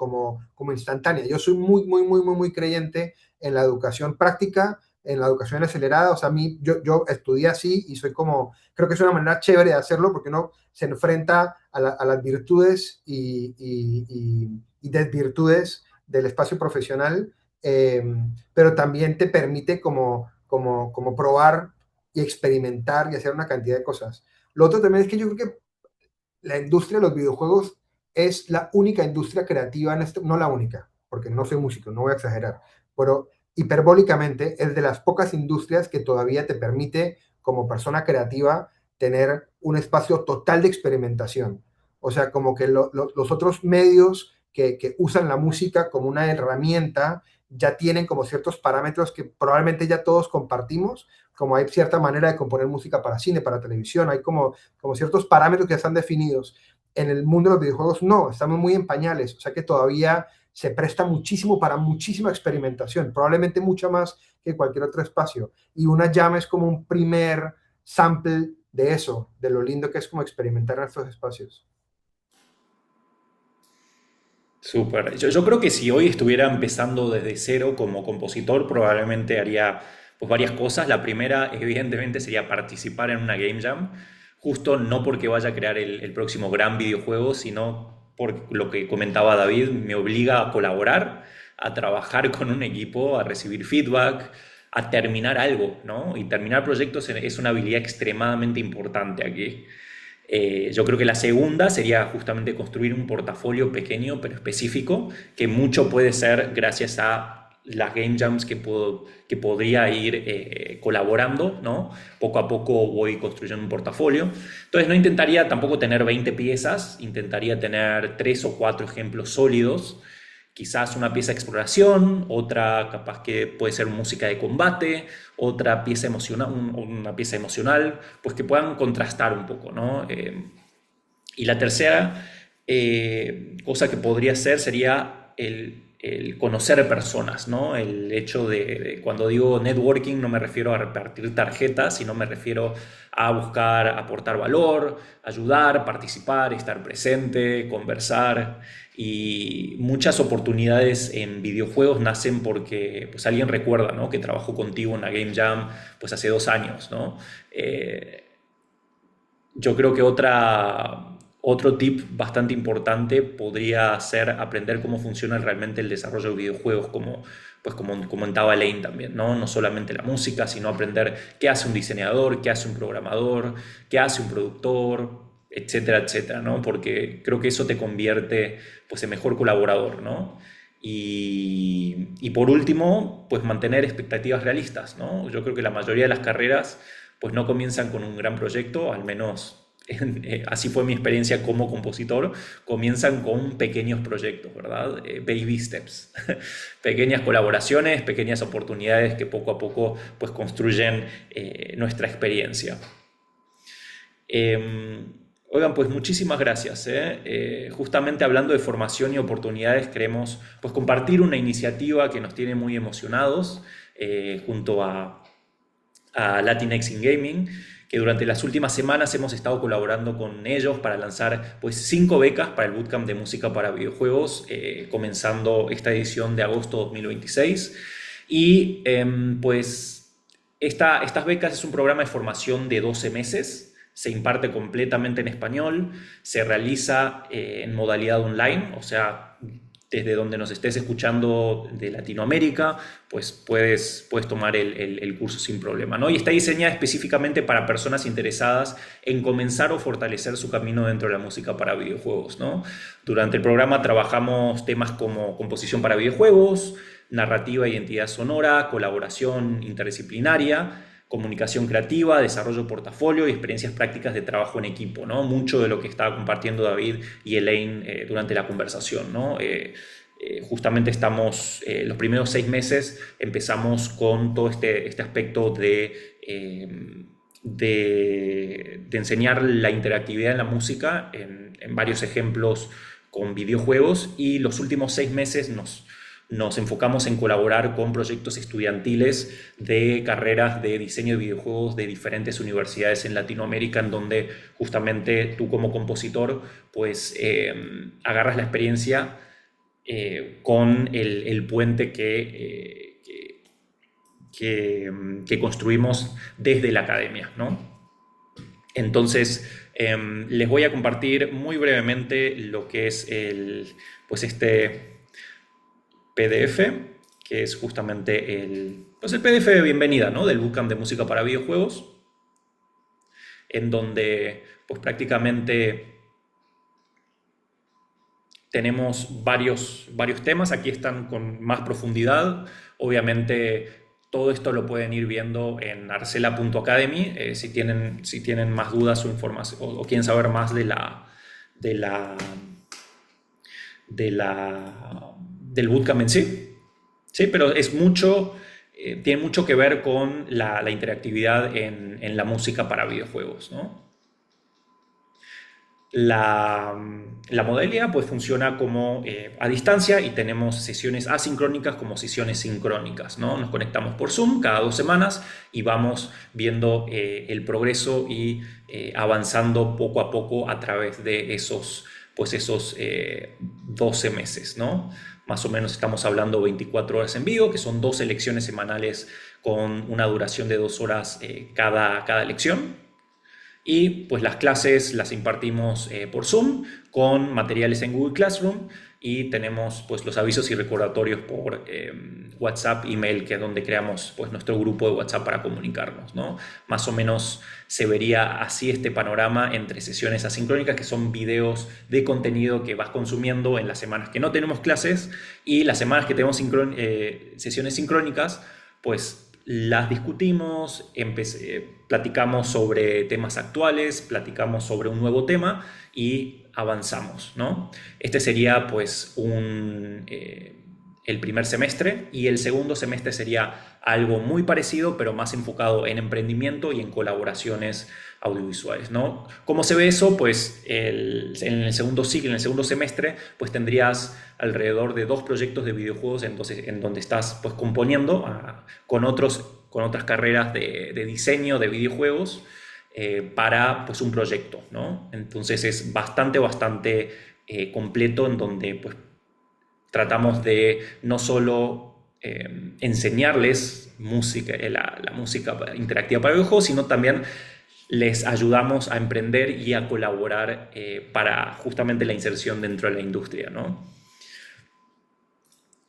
instantánea. Yo soy muy creyente en la educación práctica, en la educación acelerada. O sea, yo estudié así y soy como, creo que es una manera chévere de hacerlo porque uno se enfrenta a las virtudes y desvirtudes del espacio profesional, eh, pero también te permite como probar y experimentar y hacer una cantidad de cosas. Lo otro también es que yo creo que la industria de los videojuegos es la única industria creativa en esto, no la única, porque no soy músico, no voy a exagerar, pero hiperbólicamente es de las pocas industrias que todavía te permite, como persona creativa, tener un espacio total de experimentación. O sea, como que los otros medios que usan la música como una herramienta ya tienen como ciertos parámetros que probablemente ya todos compartimos, como hay cierta manera de componer música para cine, para televisión, hay como ciertos parámetros que ya están definidos. En el mundo de los videojuegos no, estamos muy en pañales, o sea que todavía se presta muchísimo para muchísima experimentación, probablemente mucha más que cualquier otro espacio. Y una llama es como un primer sample de eso, de lo lindo que es como experimentar en estos espacios. Súper. Yo creo que si hoy estuviera empezando desde cero como compositor, probablemente haría pues, varias cosas. La primera, evidentemente, sería participar en una Game Jam, justo no porque vaya a crear el próximo gran videojuego, sino por lo que comentaba David, me obliga a colaborar, a trabajar con un equipo, a recibir feedback, a terminar algo, ¿no? Y terminar proyectos es una habilidad extremadamente importante aquí. Yo creo que la segunda sería justamente construir un portafolio pequeño pero específico, que mucho puede ser gracias a las game jams que podría ir colaborando, ¿no? Poco a poco voy construyendo un portafolio. Entonces no intentaría tampoco tener 20 piezas, intentaría tener 3 o 4 ejemplos sólidos, quizás una pieza de exploración, otra capaz que puede ser música de combate, otra pieza emocional, una pieza emocional, pues que puedan contrastar un poco, ¿no? Y la tercera cosa que podría ser sería el conocer personas, ¿no? El hecho cuando digo networking no me refiero a repartir tarjetas, sino me refiero a buscar aportar valor, ayudar, participar, estar presente, conversar. Y muchas oportunidades en videojuegos nacen porque pues, alguien recuerda, ¿no? Que trabajó contigo en la Game Jam pues, hace 2 años, ¿no? Yo creo que otro tip bastante importante podría ser aprender cómo funciona realmente el desarrollo de videojuegos, como comentaba Lane también, ¿no? No solamente la música, sino aprender qué hace un diseñador, qué hace un programador, qué hace un productor, etcétera, etcétera, ¿no? Porque creo que eso te convierte pues, en mejor colaborador, ¿no? Y por último, pues mantener expectativas realistas, ¿no? Yo creo que la mayoría de las carreras pues no comienzan con un gran proyecto, al menos así fue mi experiencia como compositor, comienzan con pequeños proyectos, ¿verdad? Baby steps, pequeñas colaboraciones, pequeñas oportunidades que poco a poco pues construyen nuestra experiencia. Oigan, pues muchísimas gracias. Justamente hablando de formación y oportunidades, queremos pues compartir una iniciativa que nos tiene muy emocionados junto a Latinx in Gaming, que durante las últimas semanas hemos estado colaborando con ellos para lanzar pues 5 becas para el Bootcamp de Música para Videojuegos, comenzando esta edición de agosto 2026. Y pues estas becas es un programa de formación de 12 meses, se imparte completamente en español, se realiza en modalidad online, o sea, desde donde nos estés escuchando de Latinoamérica, pues puedes tomar el curso sin problema, ¿no? Y está diseñada específicamente para personas interesadas en comenzar o fortalecer su camino dentro de la música para videojuegos, ¿no? Durante el programa trabajamos temas como composición para videojuegos, narrativa e identidad sonora, colaboración interdisciplinaria, comunicación creativa, desarrollo de portafolio y experiencias prácticas de trabajo en equipo, ¿no? Mucho de lo que estaba compartiendo David y Elaine durante la conversación, ¿no? Justamente estamos, los primeros 6 meses empezamos con todo este aspecto de enseñar la interactividad en la música en varios ejemplos con videojuegos, y los últimos 6 meses nos enfocamos en colaborar con proyectos estudiantiles de carreras de diseño de videojuegos de diferentes universidades en Latinoamérica, en donde justamente tú como compositor pues agarras la experiencia con el puente que construimos desde la academia, ¿no? Entonces, les voy a compartir muy brevemente lo que es pues este PDF, que es justamente pues el PDF de bienvenida, ¿no? Del Bootcamp de Música para Videojuegos, en donde pues prácticamente tenemos varios temas. Aquí están con más profundidad. Obviamente todo esto lo pueden ir viendo en arcela.academy si tienen más dudas o información o quieren saber más del bootcamp en sí. Sí, pero tiene mucho que ver con la interactividad en la música para videojuegos, ¿no? La modalidad pues funciona como a distancia, y tenemos sesiones asincrónicas como sesiones sincrónicas, ¿no? Nos conectamos por Zoom cada 2 semanas y vamos viendo el progreso y avanzando poco a poco a través de esos 12 meses, ¿no? Más o menos estamos hablando 24 horas en vivo, que son 2 lecciones semanales con una duración de 2 horas cada lección. Y pues las clases las impartimos por Zoom con materiales en Google Classroom, y tenemos pues los avisos y recordatorios por WhatsApp, email, que es donde creamos pues nuestro grupo de WhatsApp para comunicarnos, ¿no? Más o menos se vería así este panorama entre sesiones asincrónicas, que son videos de contenido que vas consumiendo en las semanas que no tenemos clases, y las semanas que tenemos sesiones sincrónicas, pues las discutimos, platicamos sobre temas actuales, platicamos sobre un nuevo tema y avanzamos, ¿no? Este sería pues el primer semestre y el segundo semestre sería algo muy parecido, pero más enfocado en emprendimiento y en colaboraciones audiovisuales, ¿no? ¿Cómo se ve eso? Pues en el segundo ciclo, en el segundo semestre, pues tendrías alrededor de 2 proyectos de videojuegos en donde estás pues componiendo con otras carreras de diseño de videojuegos para pues un proyecto, ¿no? Entonces es bastante completo en donde pues tratamos de no solo enseñarles música, la música interactiva para videojuegos, sino también les ayudamos a emprender y a colaborar para justamente la inserción dentro de la industria, ¿no?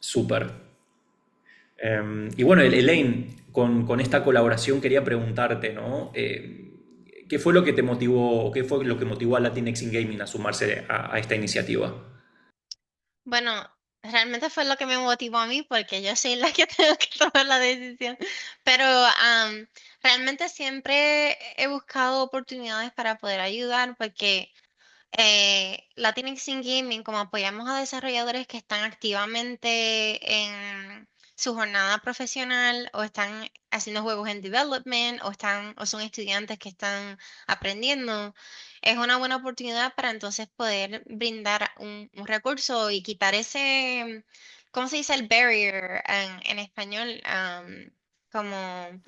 Súper. Y bueno, Elaine, con esta colaboración quería preguntarte, ¿no? ¿Qué fue lo que te motivó, qué fue lo que motivó a Latinx in Gaming a sumarse a esta iniciativa? Bueno, realmente fue lo que me motivó a mí porque yo soy la que tengo que tomar la decisión. Pero realmente siempre he buscado oportunidades para poder ayudar porque Latinx in Gaming, como apoyamos a desarrolladores que están activamente en su jornada profesional o están haciendo juegos en development o son estudiantes que están aprendiendo, es una buena oportunidad para entonces poder brindar un recurso y quitar ese, ¿cómo se dice? El barrier en español, como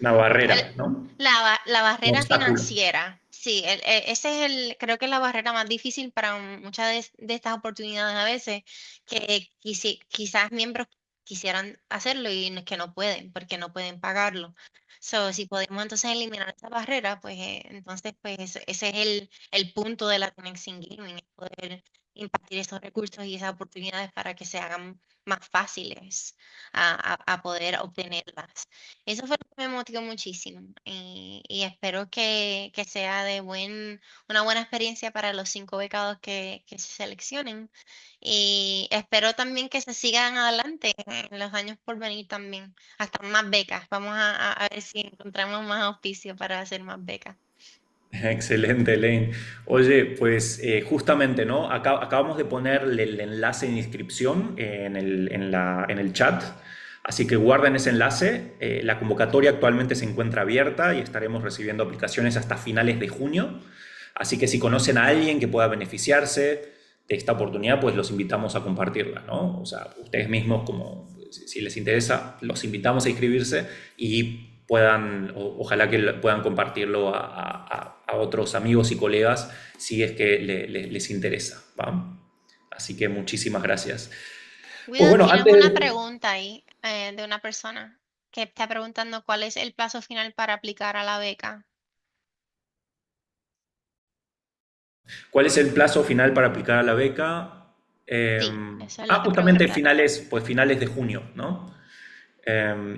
Una el- barrera, ¿no? la Un barrera obstáculo. financiera, sí, ese es creo que es la barrera más difícil para muchas de estas oportunidades a veces, que quizás miembros quisieran hacerlo y que no pueden, porque no pueden pagarlo. So, si podemos entonces eliminar esa barrera, pues entonces pues ese es el punto de la Connection Gaming, es poder impartir esos recursos y esas oportunidades para que se hagan más fáciles a poder obtenerlas. Eso fue lo que me motivó muchísimo y espero que sea una buena experiencia para los 5 becados que se seleccionen y espero también que se sigan adelante en los años por venir también, hasta más becas. Vamos a ver si encontramos más auspicio para hacer más becas. Excelente, Elaine. Oye, pues justamente, ¿no? Acabamos de ponerle el enlace de inscripción en el chat, así que guarden ese enlace. La convocatoria actualmente se encuentra abierta y estaremos recibiendo aplicaciones hasta finales de junio. Así que si conocen a alguien que pueda beneficiarse de esta oportunidad, pues los invitamos a compartirla, ¿no? O sea, ustedes mismos, como si les interesa, los invitamos a inscribirse y puedan, ojalá que puedan compartirlo a otros amigos y colegas si es que les interesa, ¿va? Así que muchísimas gracias. Pues Will, bueno, tienes una antes, pregunta ahí de una persona que está preguntando cuál es el plazo final para aplicar a la beca. ¿cuál es el plazo final para aplicar a la beca? Eh, Sí, eso es lo que Justamente preguntaron. finales, pues finales de junio, ¿no?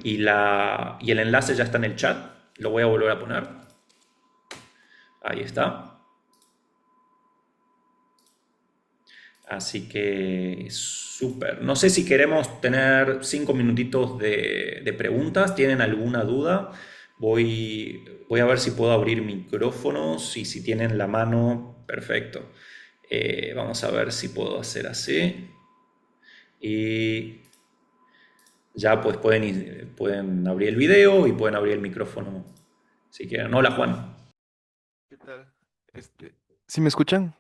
Y el enlace ya está en el chat, lo voy a volver a poner. Ahí está. Así que súper. No sé si queremos tener 5 minutitos de preguntas. ¿Tienen alguna duda? Voy a ver si puedo abrir micrófonos y si tienen la mano, perfecto. Vamos a ver si puedo hacer así. Y ya pues pueden abrir el video y pueden abrir el micrófono si quieren. Hola Juan. ¿Qué tal? ¿Sí me escuchan?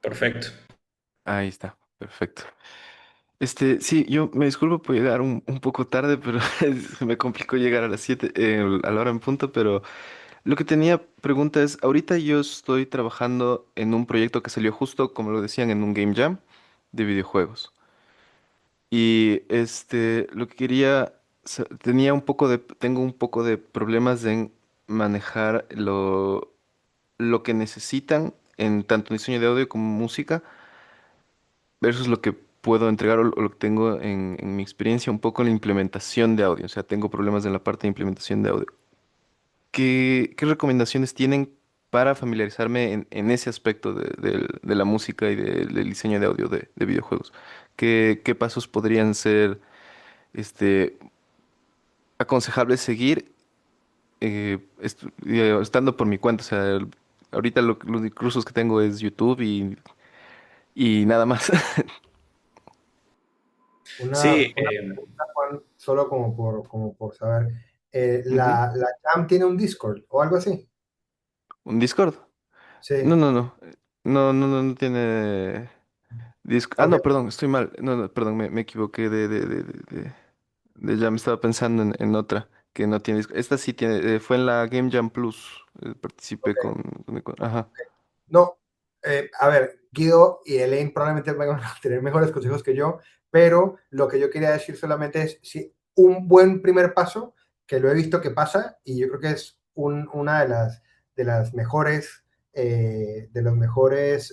Perfecto. Ahí está, perfecto. Sí, yo me disculpo por llegar un poco tarde, pero se me complicó llegar a las 7, a la hora en punto, pero lo que tenía pregunta es, ahorita yo estoy trabajando en un proyecto que salió justo, como lo decían, en un game jam de videojuegos. Y lo que quería, tengo un poco de problemas en manejar lo que necesitan en tanto diseño de audio como música versus lo que puedo entregar o lo que tengo en mi experiencia un poco en la implementación de audio. O sea, tengo problemas en la parte de implementación de audio. ¿Qué recomendaciones tienen para familiarizarme en ese aspecto de la música y del diseño de audio de videojuegos? ¿Qué pasos podrían ser este, aconsejables seguir estando por mi cuenta? O sea, ahorita los cursos que tengo es YouTube y nada más. Sí, Una pregunta, Juan, solo como por saber. Ujú. ¿La Jam tiene un Discord o algo así? ¿Un Discord? No, Sí. no, no. No tiene Ah, Ok, no, perdón, estoy mal. No, no, perdón, me equivoqué ya me estaba pensando en otra que no tiene Discord. Esta sí tiene, fue en la Game Jam Plus. Participé ok. ajá. No, a ver, Guido y Elaine probablemente van a tener mejores consejos que yo, pero lo que yo quería decir solamente es si un buen primer paso, que lo he visto que pasa, y yo creo que es una de las mejores, de las mejores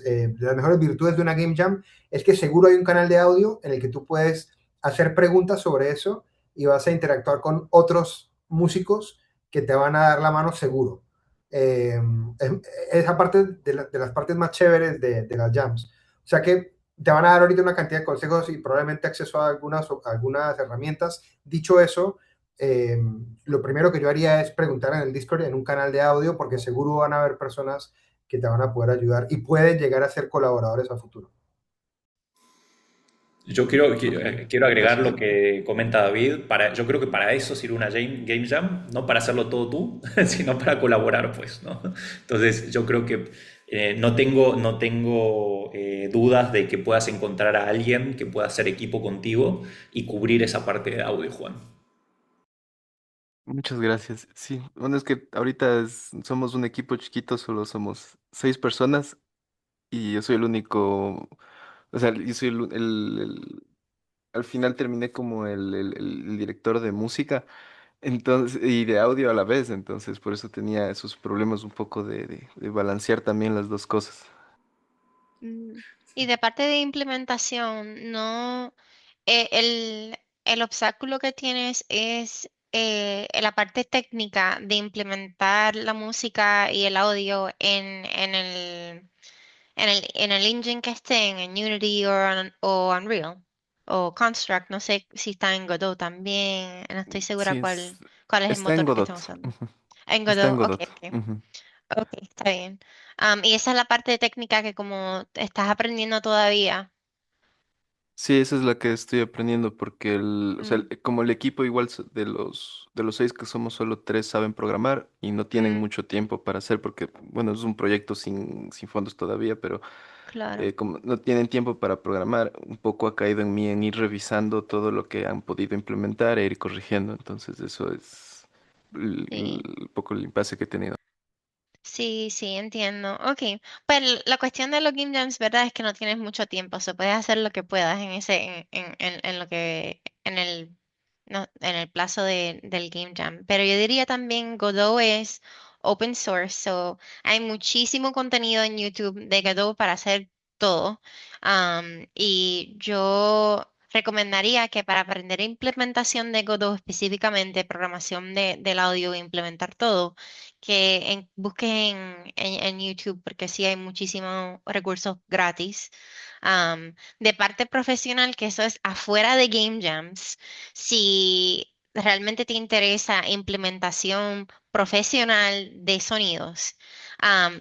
virtudes de una Game Jam, es que seguro hay un canal de audio en el que tú puedes hacer preguntas sobre eso y vas a interactuar con otros músicos que te van a dar la mano seguro. Eh, es, esa parte de las partes más chéveres de las jams. O sea que te van a dar ahorita una cantidad de consejos y probablemente acceso a algunas herramientas. Dicho eso, eh, lo primero que yo haría es preguntar en el Discord, en un canal de audio, porque seguro van a haber personas que te van a poder ayudar y pueden llegar a ser colaboradores a futuro. yo quiero, Ok, quiero agregar lo gracias. que comenta David. Yo creo que para eso sirve una Game Jam, no para hacerlo todo tú, sino para colaborar, pues, ¿no? Entonces, yo creo que no tengo dudas de que puedas encontrar a alguien que pueda hacer equipo contigo y cubrir esa parte de audio, Juan. Muchas gracias. Sí, bueno, es que ahorita somos un equipo chiquito, solo somos 6 personas y yo soy el único, o sea, yo soy al final terminé como el director de música, entonces, y de audio a la vez, entonces por eso tenía esos problemas un poco de balancear también las dos cosas. Mm. Y de parte de implementación, no, el obstáculo que tienes es la parte técnica de implementar la música y el audio en el engine que estén, en Unity o Unreal o Construct, no sé si está en Godot también, no estoy segura Sí, cuál es el está en motor que Godot. están usando. Ujú. En Está en Godot, ok, Godot. ok. Ujú. Ok, está bien. Y esa es la parte técnica que como estás aprendiendo todavía. Sí, esa es la que estoy aprendiendo porque o sea, Mm, como el equipo igual de los 6 que somos, solo 3 saben programar y no tienen mm, mucho tiempo para hacer porque, bueno, es un proyecto sin fondos todavía, pero claro. como no tienen tiempo para programar, un poco ha caído en mí en ir revisando todo lo que han podido implementar e ir corrigiendo. Entonces, eso es Sí. un poco el impasse que he tenido. Sí, sí, entiendo. Ok, pues la cuestión de los game jams, ¿verdad? Es que no tienes mucho tiempo, o sea, puedes hacer lo que puedas en lo que, no, en el plazo del game jam. Pero yo diría también Godot es open source, so hay muchísimo contenido en YouTube de Godot para hacer todo. Y yo recomendaría que para aprender implementación de Godot, específicamente programación del audio e implementar todo, que busques en YouTube, porque sí hay muchísimos recursos gratis. De parte profesional, que eso es afuera de Game Jams, si realmente te interesa implementación profesional de sonidos,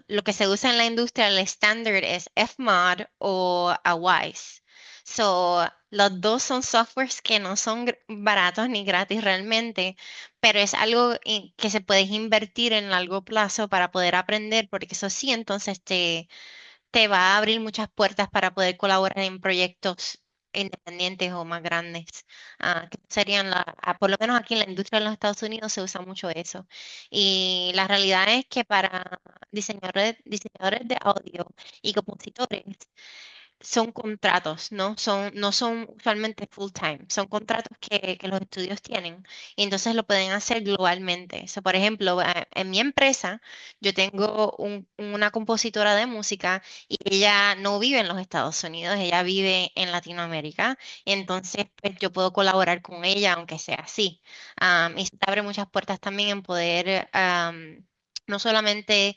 lo que se usa en la industria, el estándar es Fmod o Awise. So, los dos son softwares que no son baratos ni gratis realmente, pero es algo que se puede invertir en largo plazo para poder aprender, porque eso sí, entonces te va a abrir muchas puertas para poder colaborar en proyectos independientes o más grandes. Que serían por lo menos aquí en la industria de los Estados Unidos se usa mucho eso. Y la realidad es que para diseñadores de audio y compositores, son contratos, no son usualmente full time, son contratos que los estudios tienen y entonces lo pueden hacer globalmente. O sea, por ejemplo, en mi empresa yo tengo una compositora de música y ella no vive en los Estados Unidos, ella vive en Latinoamérica, y entonces pues, yo puedo colaborar con ella aunque sea así. Y se te abre muchas puertas también en poder no solamente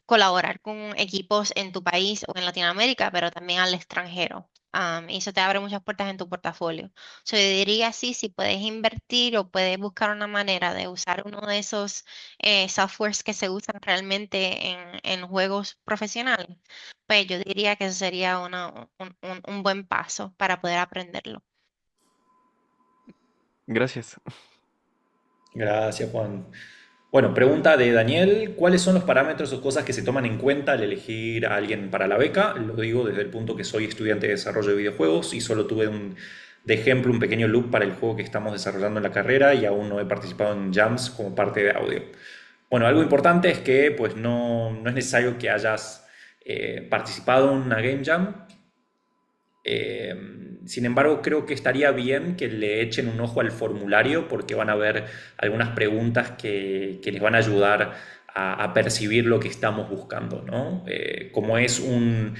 colaborar con equipos en tu país o en Latinoamérica, pero también al extranjero. Y eso te abre muchas puertas en tu portafolio. So, yo diría sí, si puedes invertir o puedes buscar una manera de usar uno de esos softwares que se usan realmente en juegos profesionales, pues yo diría que eso sería un buen paso para poder aprenderlo. Gracias. Gracias, Juan. Bueno, pregunta de Daniel, ¿cuáles son los parámetros o cosas que se toman en cuenta al elegir a alguien para la beca? Lo digo desde el punto que soy estudiante de desarrollo de videojuegos y solo tuve de ejemplo un pequeño loop para el juego que estamos desarrollando en la carrera y aún no he participado en jams como parte de audio. Bueno, algo importante es que pues no es necesario que hayas participado en una game jam. Eh, Sin embargo, creo que estaría bien que le echen un ojo al formulario porque van a ver algunas preguntas que les van a ayudar a percibir lo que estamos buscando, ¿no? Como es un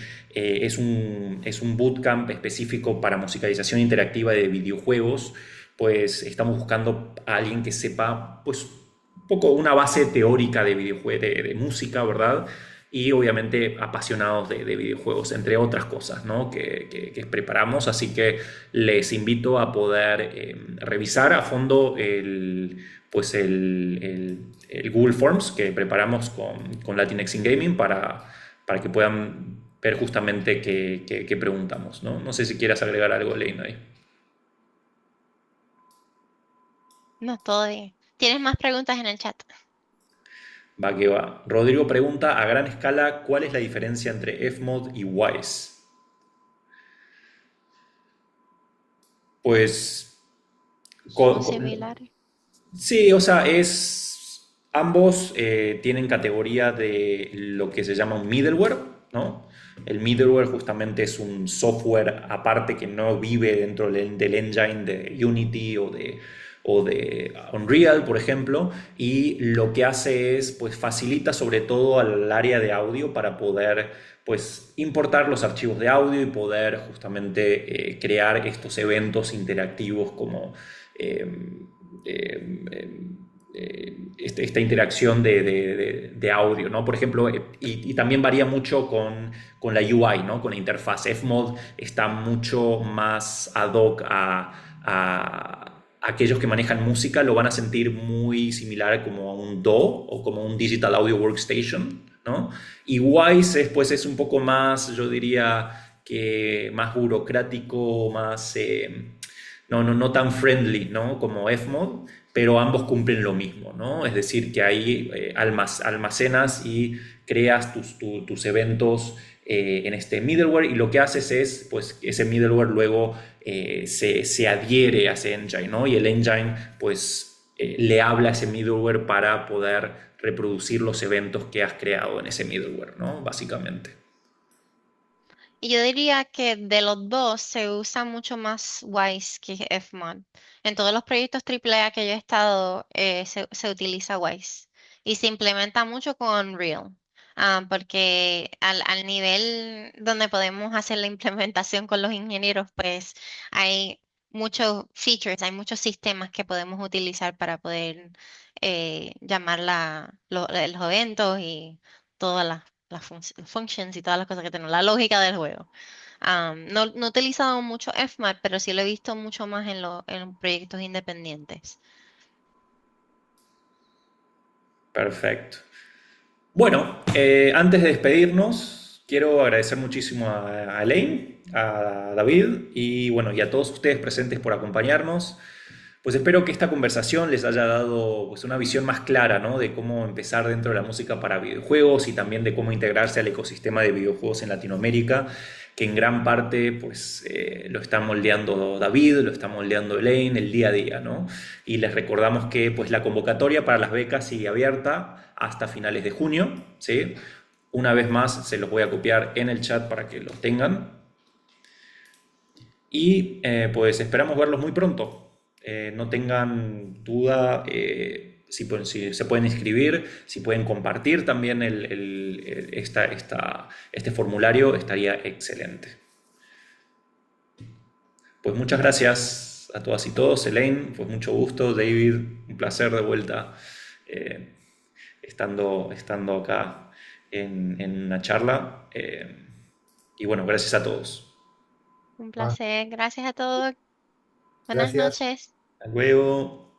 bootcamp específico para musicalización interactiva de videojuegos, pues estamos buscando a alguien que sepa, pues, un poco una base teórica de videojuegos, de música, ¿verdad? Y obviamente apasionados de videojuegos, entre otras cosas, ¿no? Que preparamos. Así que les invito a poder revisar a fondo pues el Google Forms que preparamos con Latinx in Gaming para que puedan ver justamente qué preguntamos, ¿no? No sé si quieras agregar algo, Lane, ahí. No, todo bien. ¿Tienes más preguntas en el chat? Va que va. Rodrigo pregunta a gran escala, ¿cuál es la diferencia entre Fmod y Wise? Pues Son co- co- similares. sí, o sea, ambos tienen categoría de lo que se llama un middleware, ¿no? El middleware justamente es un software aparte que no vive dentro del engine de Unity o de Unreal, por ejemplo, y lo que hace es, pues, facilita sobre todo al área de audio para poder, pues, importar los archivos de audio y poder justamente crear estos eventos interactivos como eh, eh, esta interacción de audio, ¿no? Por ejemplo, y también varía mucho con la UI, ¿no? Con la interfaz. Fmod está mucho más ad hoc a aquellos que manejan música, lo van a sentir muy similar como a un DAW o como un Digital Audio Workstation, ¿no? Y Wise pues, es un poco más, yo diría que más burocrático, más no tan friendly, ¿no? Como Fmod, pero ambos cumplen lo mismo, ¿no? Es decir, que ahí almacenas y creas tus eventos en este middleware y lo que haces es, pues, ese middleware luego se adhiere a ese engine, ¿no? Y el engine, pues, le habla a ese middleware para poder reproducir los eventos que has creado en ese middleware, ¿no? Básicamente. Y yo diría que de los dos se usa mucho más Wise que Fmod. En todos los proyectos AAA que yo he estado, se utiliza Wise. Y se implementa mucho con Unreal. Porque al nivel donde podemos hacer la implementación con los ingenieros, pues hay muchos features, hay muchos sistemas que podemos utilizar para poder llamar los eventos y todas las functions y todas las cosas que tenemos, la lógica del juego. No he utilizado mucho FMAT, pero sí lo he visto mucho más en proyectos independientes. Perfecto. Bueno, antes de despedirnos, quiero agradecer muchísimo a Elaine, a David y bueno, y a todos ustedes presentes por acompañarnos. Pues espero que esta conversación les haya dado pues, una visión más clara, ¿no? De cómo empezar dentro de la música para videojuegos y también de cómo integrarse al ecosistema de videojuegos en Latinoamérica, que en gran parte pues, lo está moldeando David, lo está moldeando Elaine el día a día, ¿no? Y les recordamos que pues, la convocatoria para las becas sigue abierta hasta finales de junio, ¿sí? Una vez más se los voy a copiar en el chat para que los tengan. Y pues esperamos verlos muy pronto. No tengan duda si se pueden inscribir, si pueden compartir también este formulario, estaría excelente. Pues muchas gracias a todas y todos. Elaine, pues mucho gusto. David, un placer de vuelta eh, estando acá en una charla. Y bueno, gracias a todos. Un Ah, placer. Gracias a todos. Buenas gracias. noches. Hasta luego.